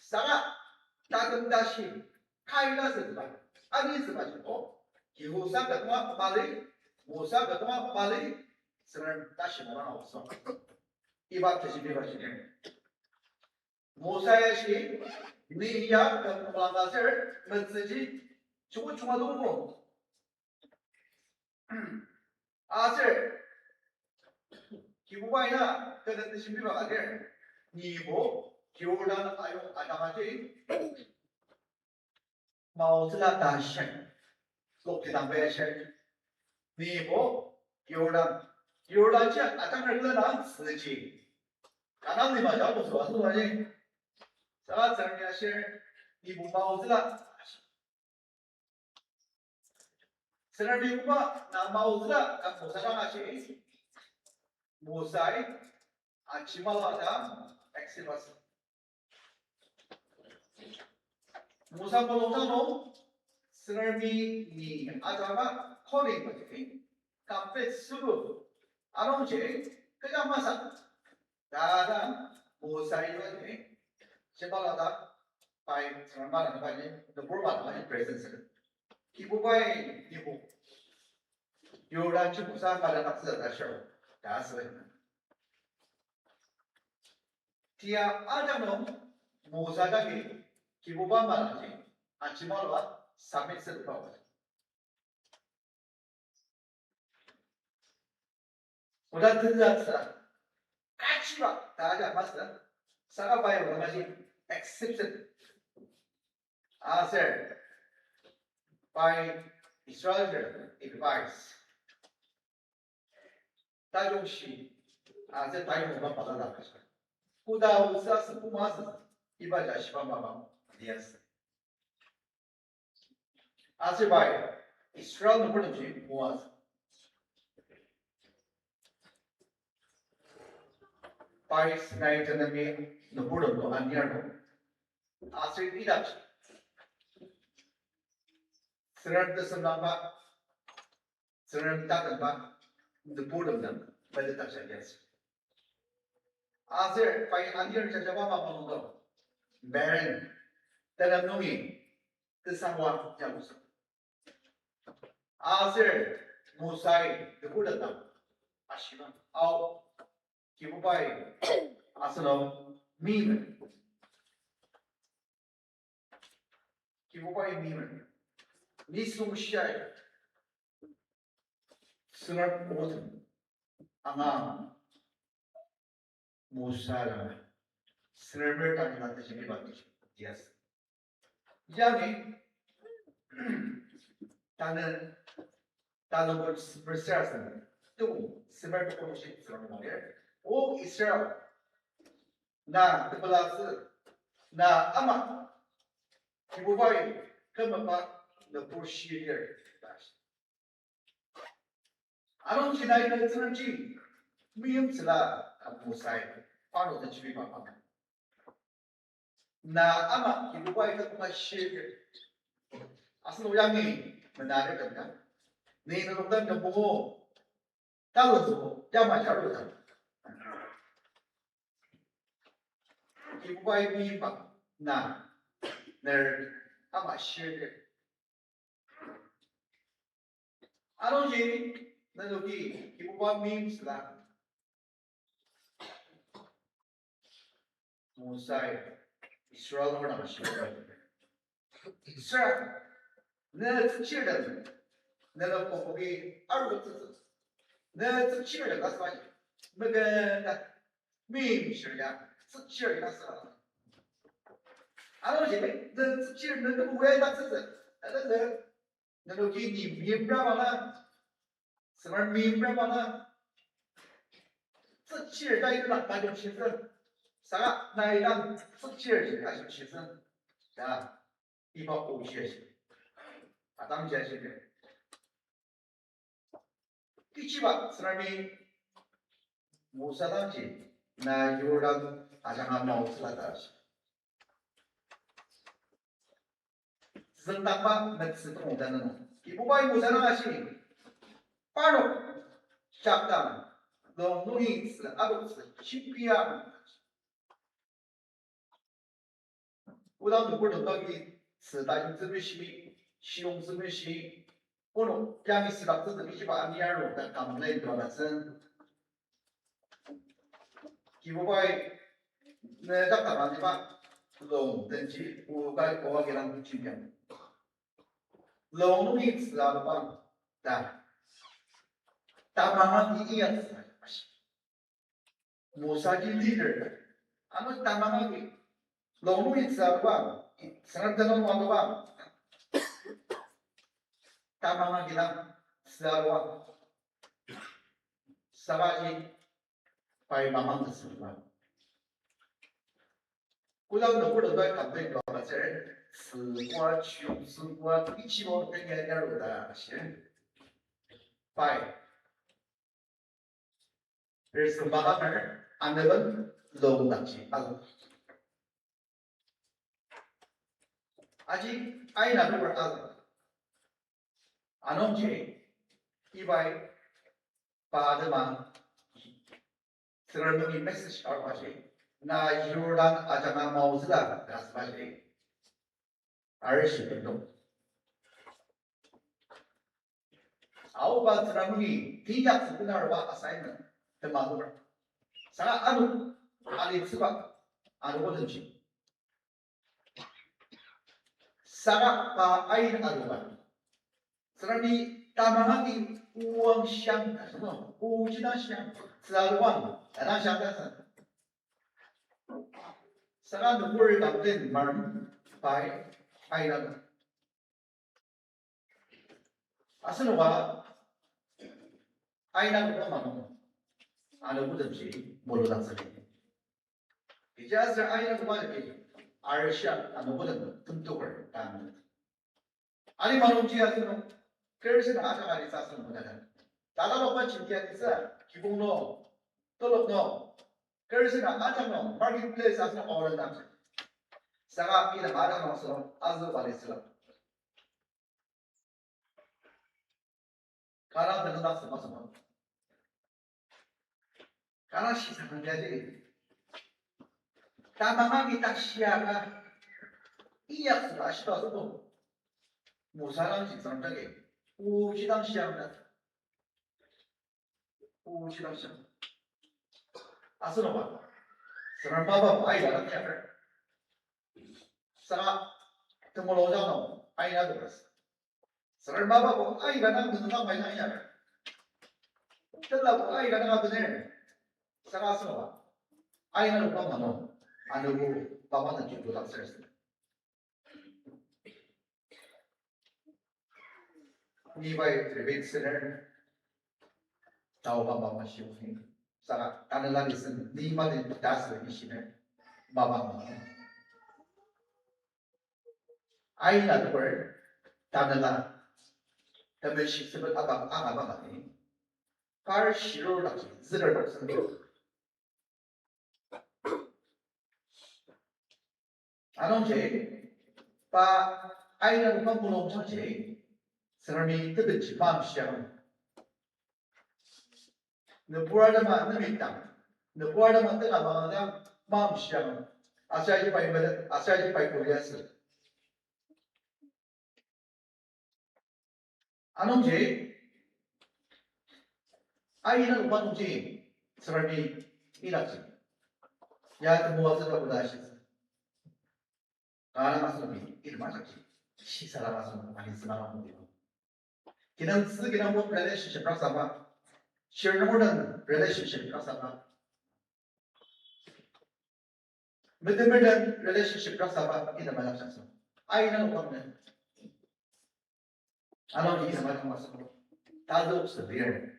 sangat takkan dasi kailah sebab ani sebab itu ihu sana ketemu balik Musa ketemu balik sebenarnya dasi orang awam ibai terjadi macam ni Musa ya sih ni ya ketemu Bangladesh menjadi cuma dulu asyik 기부바이나 그런데 신비가 아니래 니보 기울단 아유 아다마지 마우슬라 다시 lok지당 배시 니보 기울단지 아다를 흘러난 쓰지 가난이마 잡고서 와서 가지 자 정리하시 니보 마우슬라 세라비구마 나 마우슬라 각 모사랑하시 Musai Achimalada Exivas Musa Polotano Sermi ni Adama calling bagi Kampet Subu Aronje Kejamasa Dada Musai bagi Chimalada by Sermana bagi the Burma bagi presence Ibu bai ibu Yoran Chimusa pada taksa dasar That's it. Dia ada nom Musa lagi kibuban malasi acimalwa sampai serbawah. Udah terlihat sah. Kaciwa tak ada masalah. Sangat baik orang masih accepted. Asal by Israel advice. 다종시 아제 다이모가 받아나가죠. 꾸다우스아스 꾸마스 이바자 시바마마 디아스. 아제바이 이스라엘 노블지 모아스. 바이스 나이트나미 노블도 아니야노. 아제 이다치. 스르드 선남바 스르드 다든바 the board of them by the touch against. As there by under Jajaba Mapondo, Baron, Tanamnumi, the Sangwa Jamus. As there Musai, the board of them, Ashima, Au, Kibubai, Asano, Meme. Kibubai Meme. Nisum Shai. Surat Otham, Amam, Musara, Serbert and Natasha Batish. Yes. Yanni Tanabot Preserson, two Serbert Commission from there. Oh, Israel. Na the Palazzo, na Ama, Kibubai, come about the bush here. Aron sinai na tsunji, miyum sila musai, paano na chibi mama. Na ama kibubai ka kuma shir. Asal uyangi menarik kan? Ni nurungan na bungo, tahu tu, jama jaru kan? Kibubai miyum na ner ama shir. Aron jadi Naluki, Kibuba means that 무사히 이스라엘로 나가시고 이스라엘 내 특치를 내가 거기 알고 있었어 내 특치를 가서 봐야지 뭐가 민실이야 특치를 가서 아버지 내 특치를 내가 왜 갔었어 내가 여기 니 미브라마나 정말 미브라마나 특치를 다 일어나 가지고 싶어 사 나이랑 특치를 가지고 싶어 자 이번 꼭学习啊当前是这第七吧사람이 무사단지 나 요랑 아장한 마우스라다 생각과 맥스도 못하는 이보바이 무사나시 바로 작당 너무이스 아버스 쉽비야 우당 누구를 너기 스다인 즈비시 시용 즈비시 오늘 야미스가 뜯으기 아니야로 다 감레인 들어갔은 기보바이 내 답답하지만 롱 든지 우가 고하게랑 준비한 롱이 쓰라고 다 따마만 이기였어 무사기 리더 아무 따마만이 롱이 쓰라고 사람들은 와도 따마만이랑 쓰라고 사바지 바이마만 쓰라고 그다음 너를 더 감독이 나왔을 스과 취스과 이치로 되게 되려다 실 바이 그래서 마감을 안 되면 너무 낫지 아직 아이 나를 안 온지 이바이 바드만 들어오는 메시지 알고 하지 나 요란 아자마 마우스다 가스바지 알시도 아우바 드라무니 디약 스나르와 아사이는 대마도를 사 아누 알리츠바 아누거든지 사가 아이는 아누바 사람이 따마하기 우왕샹 우지나샹 스아르왕 나나샹가서 사가 누구를 담든 말 바이 아이라고 아스노가 아이라고 말하면 안 오든지 모르다스니 이제 아스 아이라고 말하기 알시아 안 오든 tumtuk을 따는 아니 말없지 아스노 그래서 아가가리 사스는 뭐냐면 나가로만 진지하니까 기본로 떨어져 그래서 아자노 마켓플레이스 아스노 어른다 사가 이나 마라노서 아즈 바리스라 가라 들어갔어 맞아 가라 시작한 게지 따마마기 딱 시야가 이 약속 아시다서도 무사랑 직선적에 우지당 시야입니다 우지당 시야 아스노바 사람 봐봐 아이가 나타나 사가 등을 오자노 아이가 들었어 사람 봐봐 아이가 남는 거 많이 나냐 들라고 아이가 나가더니 사가 아스노바 아이는 오빠만은 안 오고 바바는 좀 도닥스랬어 이바이 트레비스를 다오바바마 시오니 사가 다늘라리슨 니마든 다스 이시네 바바마 아이나 그걸 다늘라 때문에 식습을 아가바가니 팔 시로라지ዝ를 없습니다 안온제 바 아이는 방문홍 천지 사람이 뜨듯이 마음시장 너 부활다만 너미 땅 너 부활다만 뜨가 망하다 마음시장 아시아지 바이블 아시아지 바이블이었어 안온제 아이는 방문지 사람이 일하지 Ya muasır da burada aşırı. Karena masuk ni, ini macam ni. Si salah masuk, ani salah masuk. Kita buat relationship sama, share modern relationship sama, modern relationship sama, ini macam sama. Aina apa ni? Anak ini macam masuk. Tahu sebenarnya.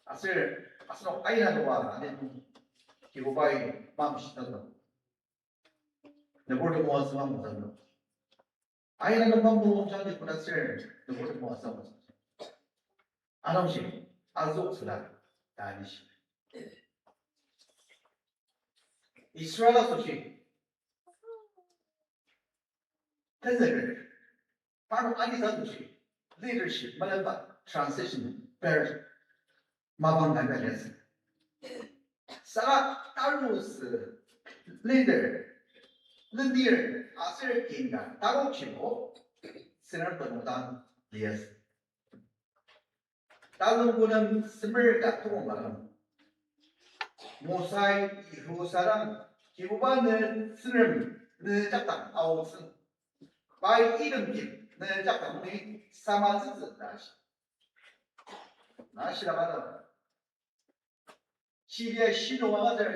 Asal aina doa, ani kita buat mampu kita. Nampaknya muasir mampu. Aina mampu jadi penasihat, nampaknya muasir mampu. Anak ini azok sudah, tanish. Israel suci. Tenzer. Baru adi suci. Leadership, melamba, transition, period. Mabang nagajas. Salah tarus leader, asal kinga, tahu cimo, senar penutan lias. Tahu guna semerka tu malam. Musai ihu sarang, kibuban seram, nejatang awus. Baik idem kim, nejatang ni sama zat nasi. Nasi apa? Siapa sih orang ada?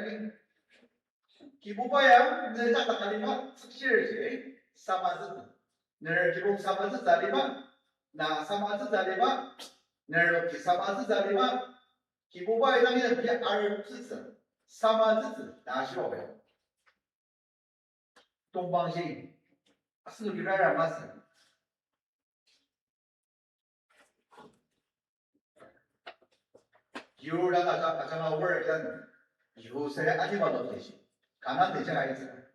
Kibubaya nejatang kalima sekiranya sama zat. Nerkibung sama zat zalima, na sama zat zalima, nerki sama zat zalima. Kibubaya namanya dia artis. sama自己拿去呗。东方性，是比那样嘛是。有那个味儿人，有谁阿弟嘛都得行，看他得这个意思。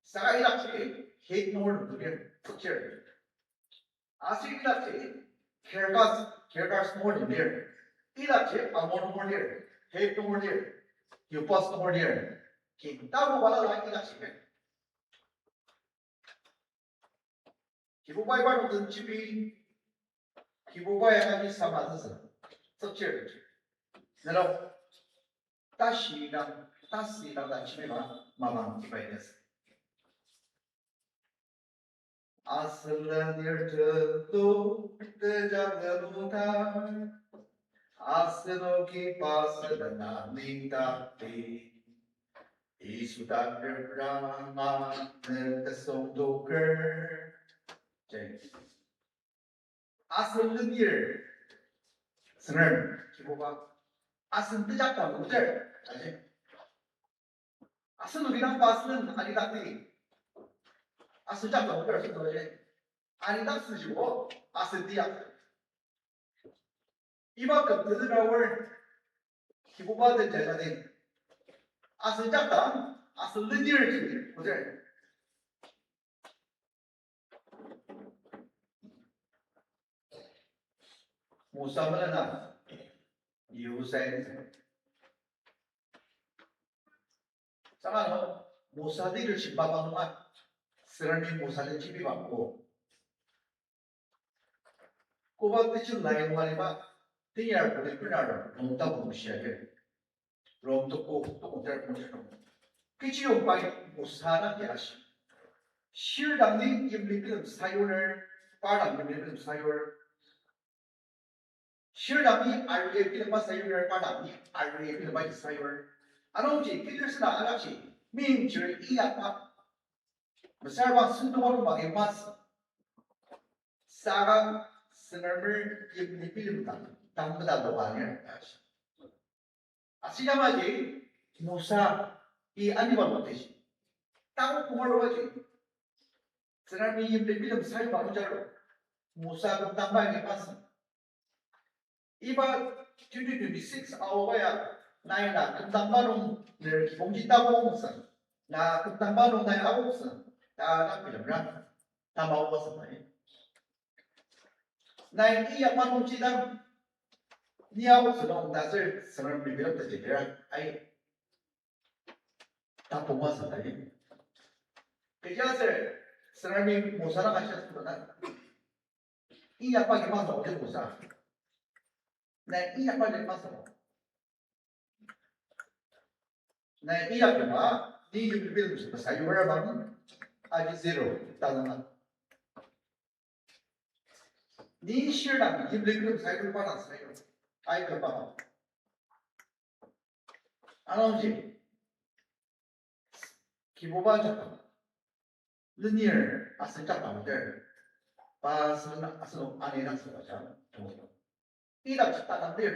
啥一拉起，黑弄儿不点不劲儿，阿是一拉起，care gas more than there，一拉起阿more there，黑弄儿there。有 boss nomor dia, kita buat lagi nak sih. Kita buat baru tu cipi, kita buat yang ni sama saja, secir. Lalu, tasi nak dah cipi mama cipi ini. Asal dia tu terjaga mudah. Asal ki pas dana minta ti, isu tak berama terkesong doker. Jadi, asal dia senar, kiboba. Asal tidak tahu betul, jadi. Asal bilang pasan ani tak ti, asal tak tahu betul tu jadi. Ani tak sejuk, asal dia. 이만큼 들어가वर 기부받을 자가는 아슬작다 아슬리디얼지 보세 무사물나 이웃사에 상관은 무사들을 집밥하는 말 쓰러미 무사들 집이 받고 꼬박듯이 나이 말이마 Tiada benar-benar untuk manusia ke, untuk manusia. Kecil baik usaha biasa. Siapa yang memiliki sayur, pada memiliki sayur. Siapa yang ada memiliki sayur, pada memiliki sayur. Anak cik, kita sudah anak cik, mincer iya pak. Besar bang sentuhan bagi mas. Sarang senar yang memiliki tanpa doanya. Asal macam Musa ini animal macam tahu kumar macam. Sekarang ni yang lebih saya baru cakap Musa bertambah ni pas. Iba 2026 awal ya, naik nak bertambah dong dari kongsi tahu Musa. Nak bertambah dong naik awal Musa. Nak film kan? Tambah awal sampai. Naik iya mana kongsi tahu. Dia sedang dasar sebenarnya beliau terjadi tak puas tadi. Kerja sebenarnya Musa nak kasih sebenarnya. Ia apa yang masuk ke Musa? Nah, ia apa yang masuk? 나 이야기 봐. 네 유비를 사유를 하면 아직 zero 따잖아. 네 시랑 유비를 사유를 받았어요. 아이들 봐. 안 오지. 기보반 잠깐. linear asal cakap betul. Pasal asal aneh asal macam. Tidak cakap dia.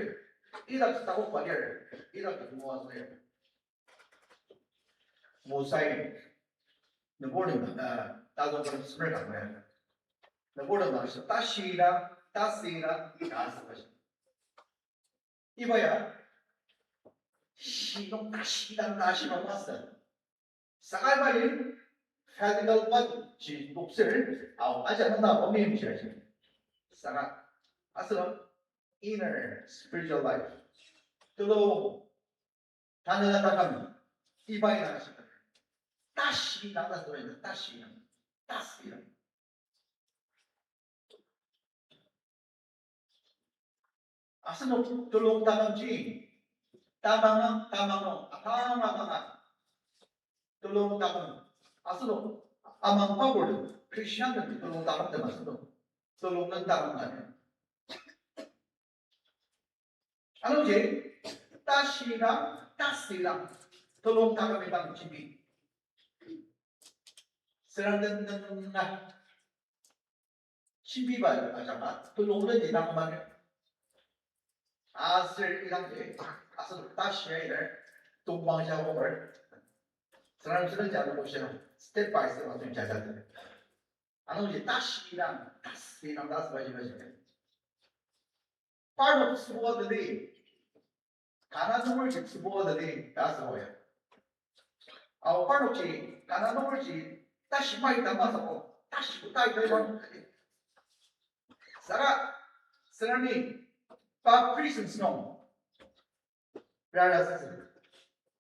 Tidak cakap apa dia. Tidak semua dia. Musai. Nabolang tahu kalau sebenarnya apa ya. Nabolang macam tasira, tasira, asal macam. Ibu ya. Siapa tasira masa. Sakai balik. Physical body 복수를 아직 한다 범위에 비춰야죠. 사가 아스럼 inner spiritual life 또 단어가 나가면 이바이 나가시다. 다시 나가서 있는 다시 아스럼 돌롱 다감지 다망은 아파마마마 돌롱 다감 asal amang pabor Christian itu tolong takap temas itu tolong nentak mana anu je tasira tolong takap memang cipi serang dan cipi bal macam tolong le tidak mana asal ilang je asal tasira ini tumpang jauh ber serang jalan bosan step by step atau jalan. Anu je tashiram das baju. Part of sebuah dari, karena nomor je sebuah dari das boya. Awak part of je, karena nomor je tashimai tambah sabo, tashimutai dengan. Sekarang ni, pak prisons no, berada sini.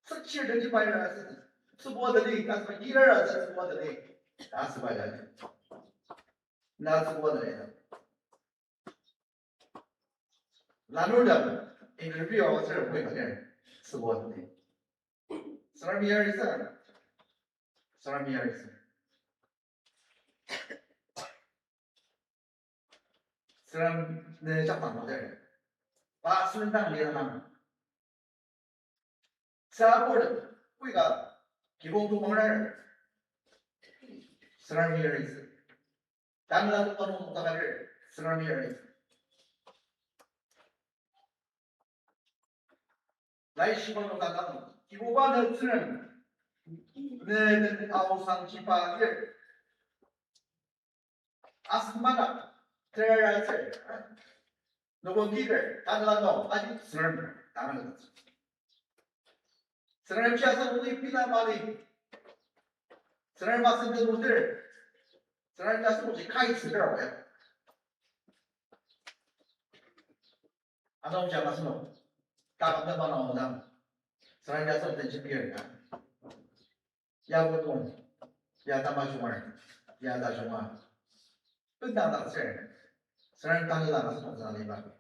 Secir dan jipai berada sini. sebuah dari kasih kira ada sebuah dari sebuah dari na sebuah dari lalu dah interview awak saya boleh kan sebuah dari seram biar seram ni cakap macam pak Sultan dia nama saya boleh kita 기본 도망을 사람이야지. 단나도 또는 못하가를 사람이야지. 나이 시간으로 나가면 기본반을 쓰는 내 아우상 지파를 아스마가 들어야지. 누구 길을 단나도 아직 사람 나가는 거지. Sebenarnya biasa untuk pilih balik. Sebenarnya masih terus. Sebenarnya biasa untuk kait segera ya. Anda macam mana semua? Tak ada mana orang. Sebenarnya biasa untuk jepir ya. Ya betul. Ya tambah cuma. Ya dah cuma. Benar tak sih? Sebenarnya tanya lah masuk dalam lima.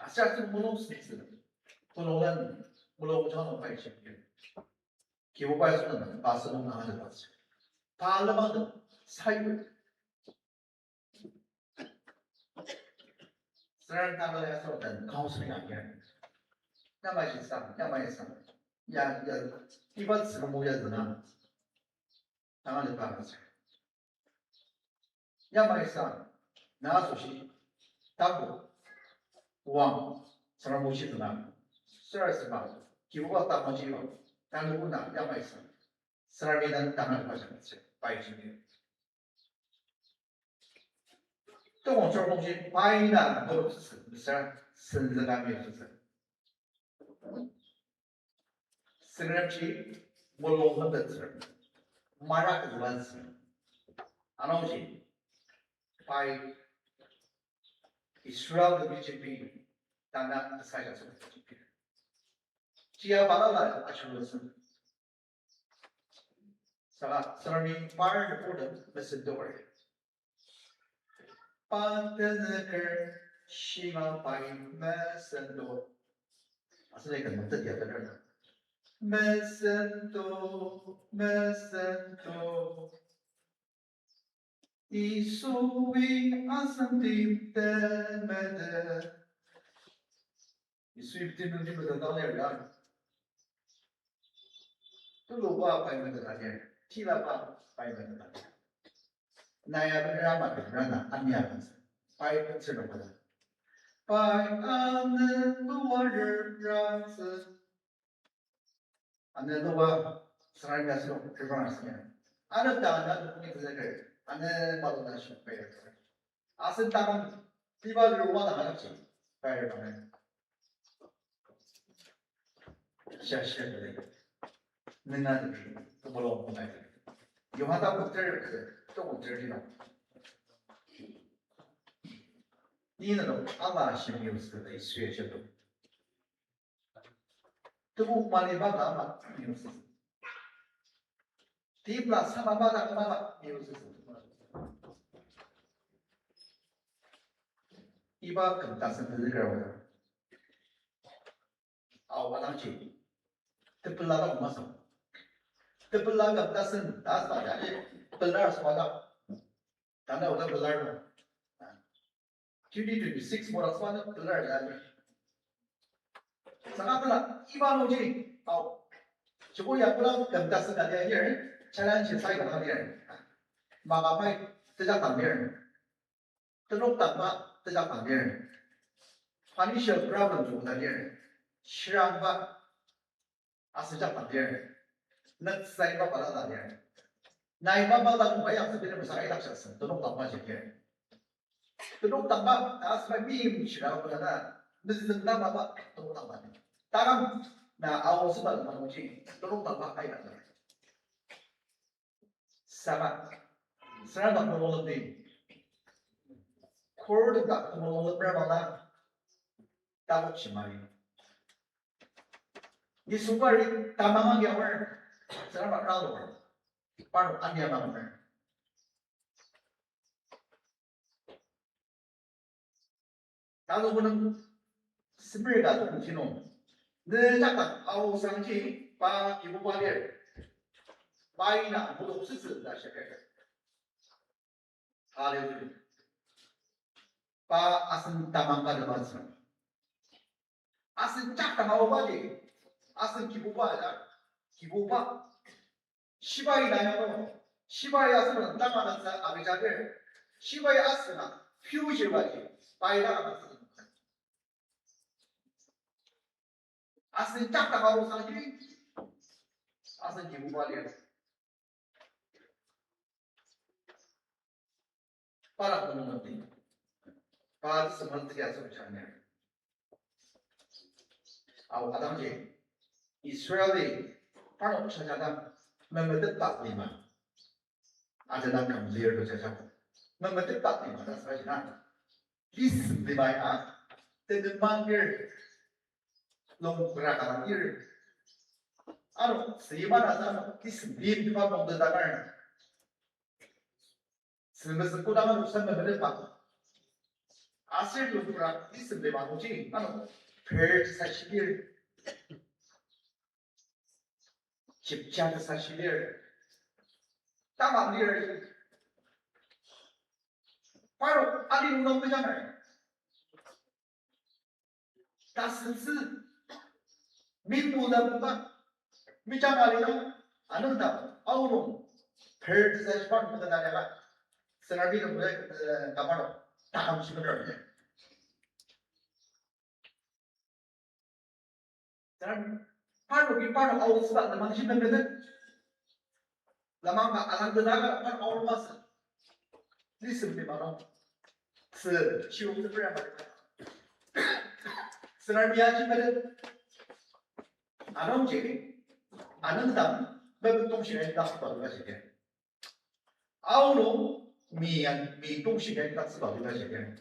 Asal tu belum sedih. Tolongan belum jangan lupa itu. Kita bahasanya bahasa mana aja bahasa. Parlimen saya. Sekarang tanggal yang sudah council yang ada. Nama itu. Ya, kita semua ya zina. Tangan lepas bahasa. Nama itu. Nama suci. Tabu. Uang. Sekarang musik zina. Serasa kita tak macam tangan guna yang macam seraminan tangan macam baik sini. Tu orang macam baik nak terus senang kami terus. Senang sih belum betul. Marah keluar. Anak sih baik Israel BJP tanah saya seperti itu. Jika balalah acuan Sarami fire important message door. Pantenaker Shima Pai Message door. Asal ikan mata dia terdengar. me sento i suoi assentimenti mede i suoi bittimin gibi de dalıyor ya. Tulu ba pai mede dalıyor. Tila ba pai mede dalıyor. Naya berama berana anya pai penseno pada. Pai ane luar rasa ane luar serai biasa kerana ada tanah ini terjadi. Ane malu nasi bayar. Asal tangan tiba di rumah dah ada sih bayar bayar. Siapa lagi? Nina tu tu belum pernah. Yang ada betul tu betul dia. Ni那种阿拉形容词的学习都，这不马里巴达嘛形容词，第一不啦，萨巴巴达巴巴形容词。Iba kentasan negara awal aja, terpelajar masuk, terpelajar kentasan das pada je, pelar sekolah, tanda udah pelar, 2026 moral sekolah pelar jadi, sangat pelar, iba loji, aw, cukup ya pelar kentasan ada je, challenge saya kan dia, maka tidak tampil, terus tanpa tidak tampil. Financial problem juga dia, syarab asal dia, nak saya apa dia, naik apa dah bayar sebenarnya besar tak sah, tolong tambah je, tolong tambah asal bim syarab pada, mesti tambah apa, tolong tambah, tangan, nah awal sebab manusia, tolong tambah ayat, sama, sekarang tak perlu lebih, Kord tak perlu lebih berapa Takut cemari. Di super tamangan dia ber, selamat lalu paru anda bangun. Lalu pun sebenarnya tu mungkin om. Nejakan awal sanji pa ibu balik, bayi nak butuh sesuatu dah syakir. Haleluya. Pa asal tamangan dia masuk. Asal cakap awal balik, asal kibuba ada, kibuba, sibai nanya sibai asal nak mana sah abijadir, sibai asal nak future balik, bayar apa sih? Asal cakap awal sangat asal kibuba dia, para penonton, para semua tiga semuanya. Awak kadang je, Israeli, kalau sahaja membetul tak lima, ada nak kamzir tu sahaja, membetul tak lima, dah sahaja nak, list lima ya, terdemandir, long berakaran ir, anu, seiman asal list lima long terdapat, semasa kudaman urusan membetul tak, asal tu berak list lima uji, anu. Per 집장 사실을 땀 흘리를 바로 아리 운동 거잖아요. 다스스 민무다보다 미장아리나 아는다 아우로 별 사실만 거다냐가 스나비는 왜 가마로 다 감시는 거예요. Paano awal sebab lamang si membedet, lamang alang tenaga paano awal masa, listen ni mana, cium seberapa, senar biasa membedet, anong jadi, anong dam, membetul si yang tak sebab juga saja, awal mi tung si yang tak sebab juga saja,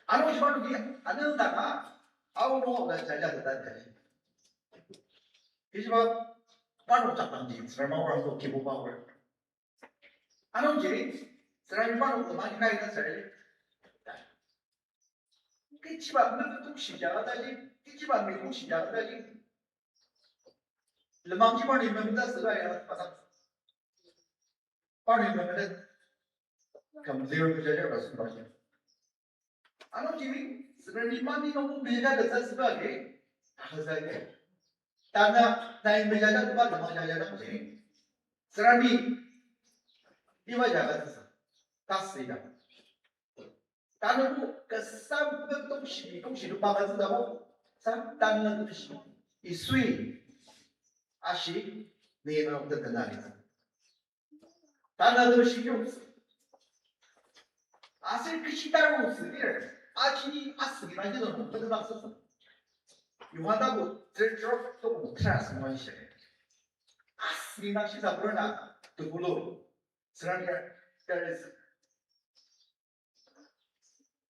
anong sebab dia, anong dam, awal dah saja tetapi. Kisah paru cakap ni, selama orang tu kibu power. Anong jadi, selama paru tu macam ni kan saya. Kisah memang tu siapa tadi, kisah memang siapa tadi. lemang ki party member sudah ya pasang party member kam zero kerja pasang pasang anu kimi sebenarnya mandi kamu beda dasar sebagai hasilnya tanah naik beda tu pada lemang jaga tu sini serani iwa jaga tu kasih dah tanah tu kesam betul sih tu bagai tu dah sam tanah tu sih isui asyik ni memang terkenal tanah tu sih asyik kita rumus dia 아기 아스기 라이드는 어떤 박스서 용하다고 들쪽 또 트라스 뭐이시 아스기 낚시사 그러나 두고도 스라니가 때레스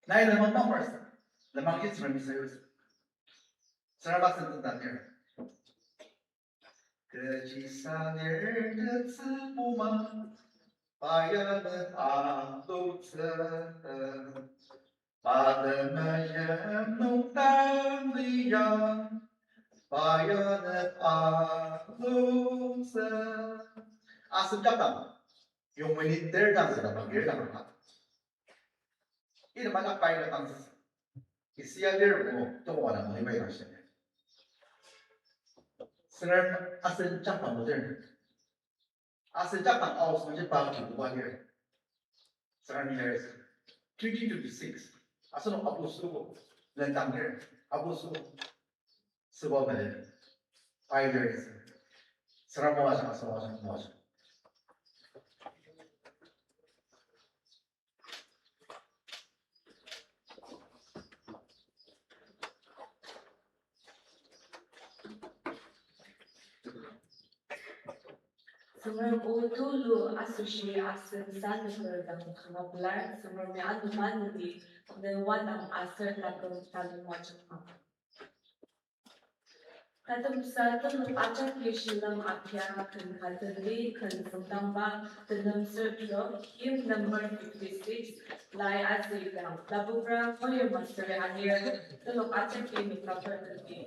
나이는 뭐 넘버스 레망이 스라미세요스 스라바스 뜻다네 그 지산을 듣스보만 바야는 아도스 바다마야 농담이야 바야는 아도스 아스잡담 용문이 들당스다 방길당스다 이름 하나 빠이가 당스 이시야게르고 또 와나 뭐이 가시네 스는 아스잡담 모델 아스잡담 아우스지 바기 부바게 스라미레스 2026 asal Abu Suhu lentang dia Abu Suhu sebuah benda air serama macam Sebelum dulu asosiasi asensan berdalam kabulan sebelumnya aduman di dewan asal lakukan tali macam kata misalnya acak kesilam akhir kan kadri kan tambah dalam serta im number 56 lai asyikam labura koyo master akhir dalam acak ini cover tadi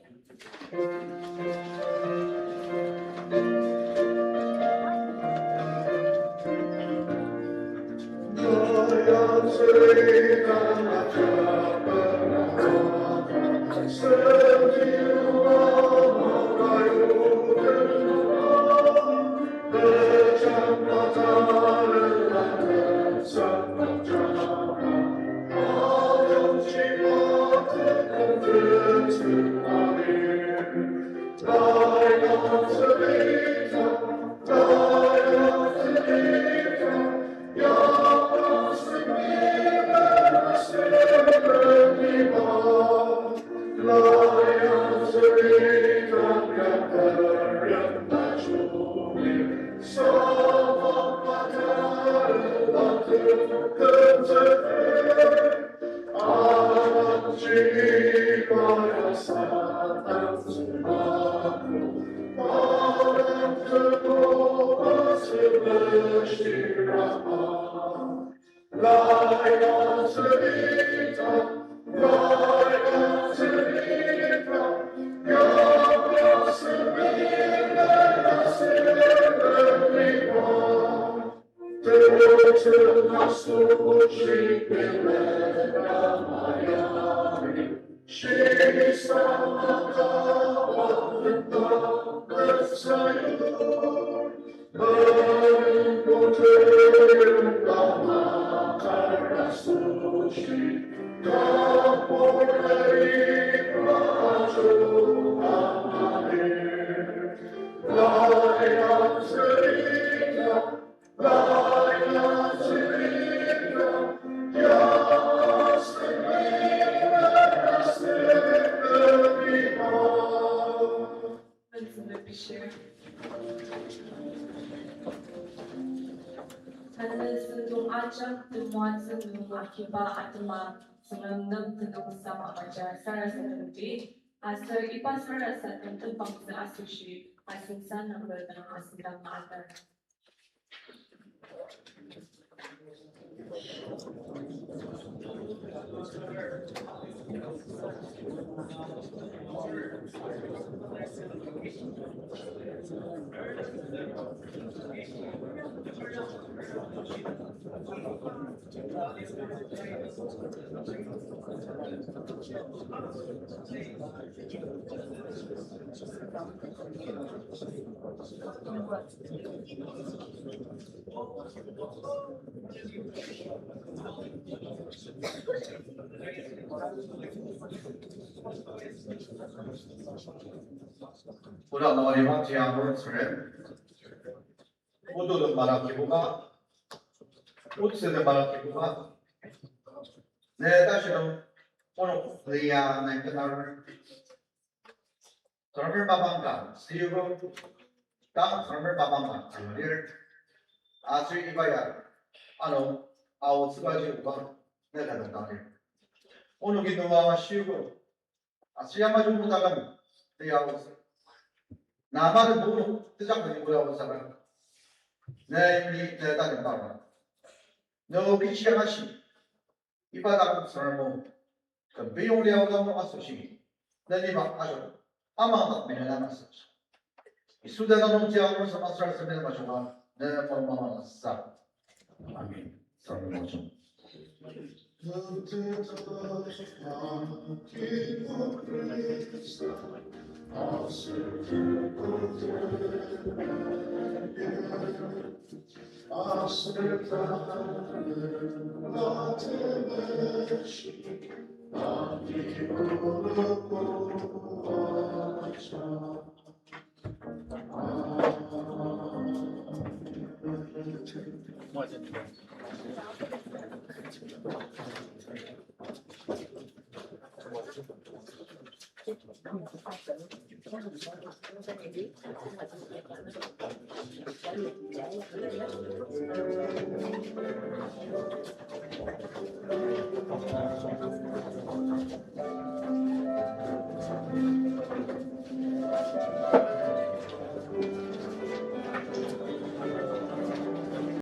akibat atma senang tentu sama aja saya sendiri asal ipas rasa tentu bangsa asosiasi asinsan yang berdanang asindan ada Udah mau lima siang pun sore. Udah malam dibuka. Udah malam dibuka. 네, 다시는 오늘 리아 나이트날 드럼을 바방가 시우고 땅 드럼을 바방가 알리를 아주 이봐야 아노 아우스가지 우가 내가 된다네 오늘 기도와 시우고 아시야마 좀 보다가 리아우스 나만은 모두 뜨장되는 거야 우사가 내 이미 내다 된다 너 비치하시 이바닥 사람은 그 비용량을 아소시 내가 아주 아마 메나나서 이 수대가 넘지 않고서 마스터를 쓰는 마셔가 내 마음만 사 아멘 사랑을 좀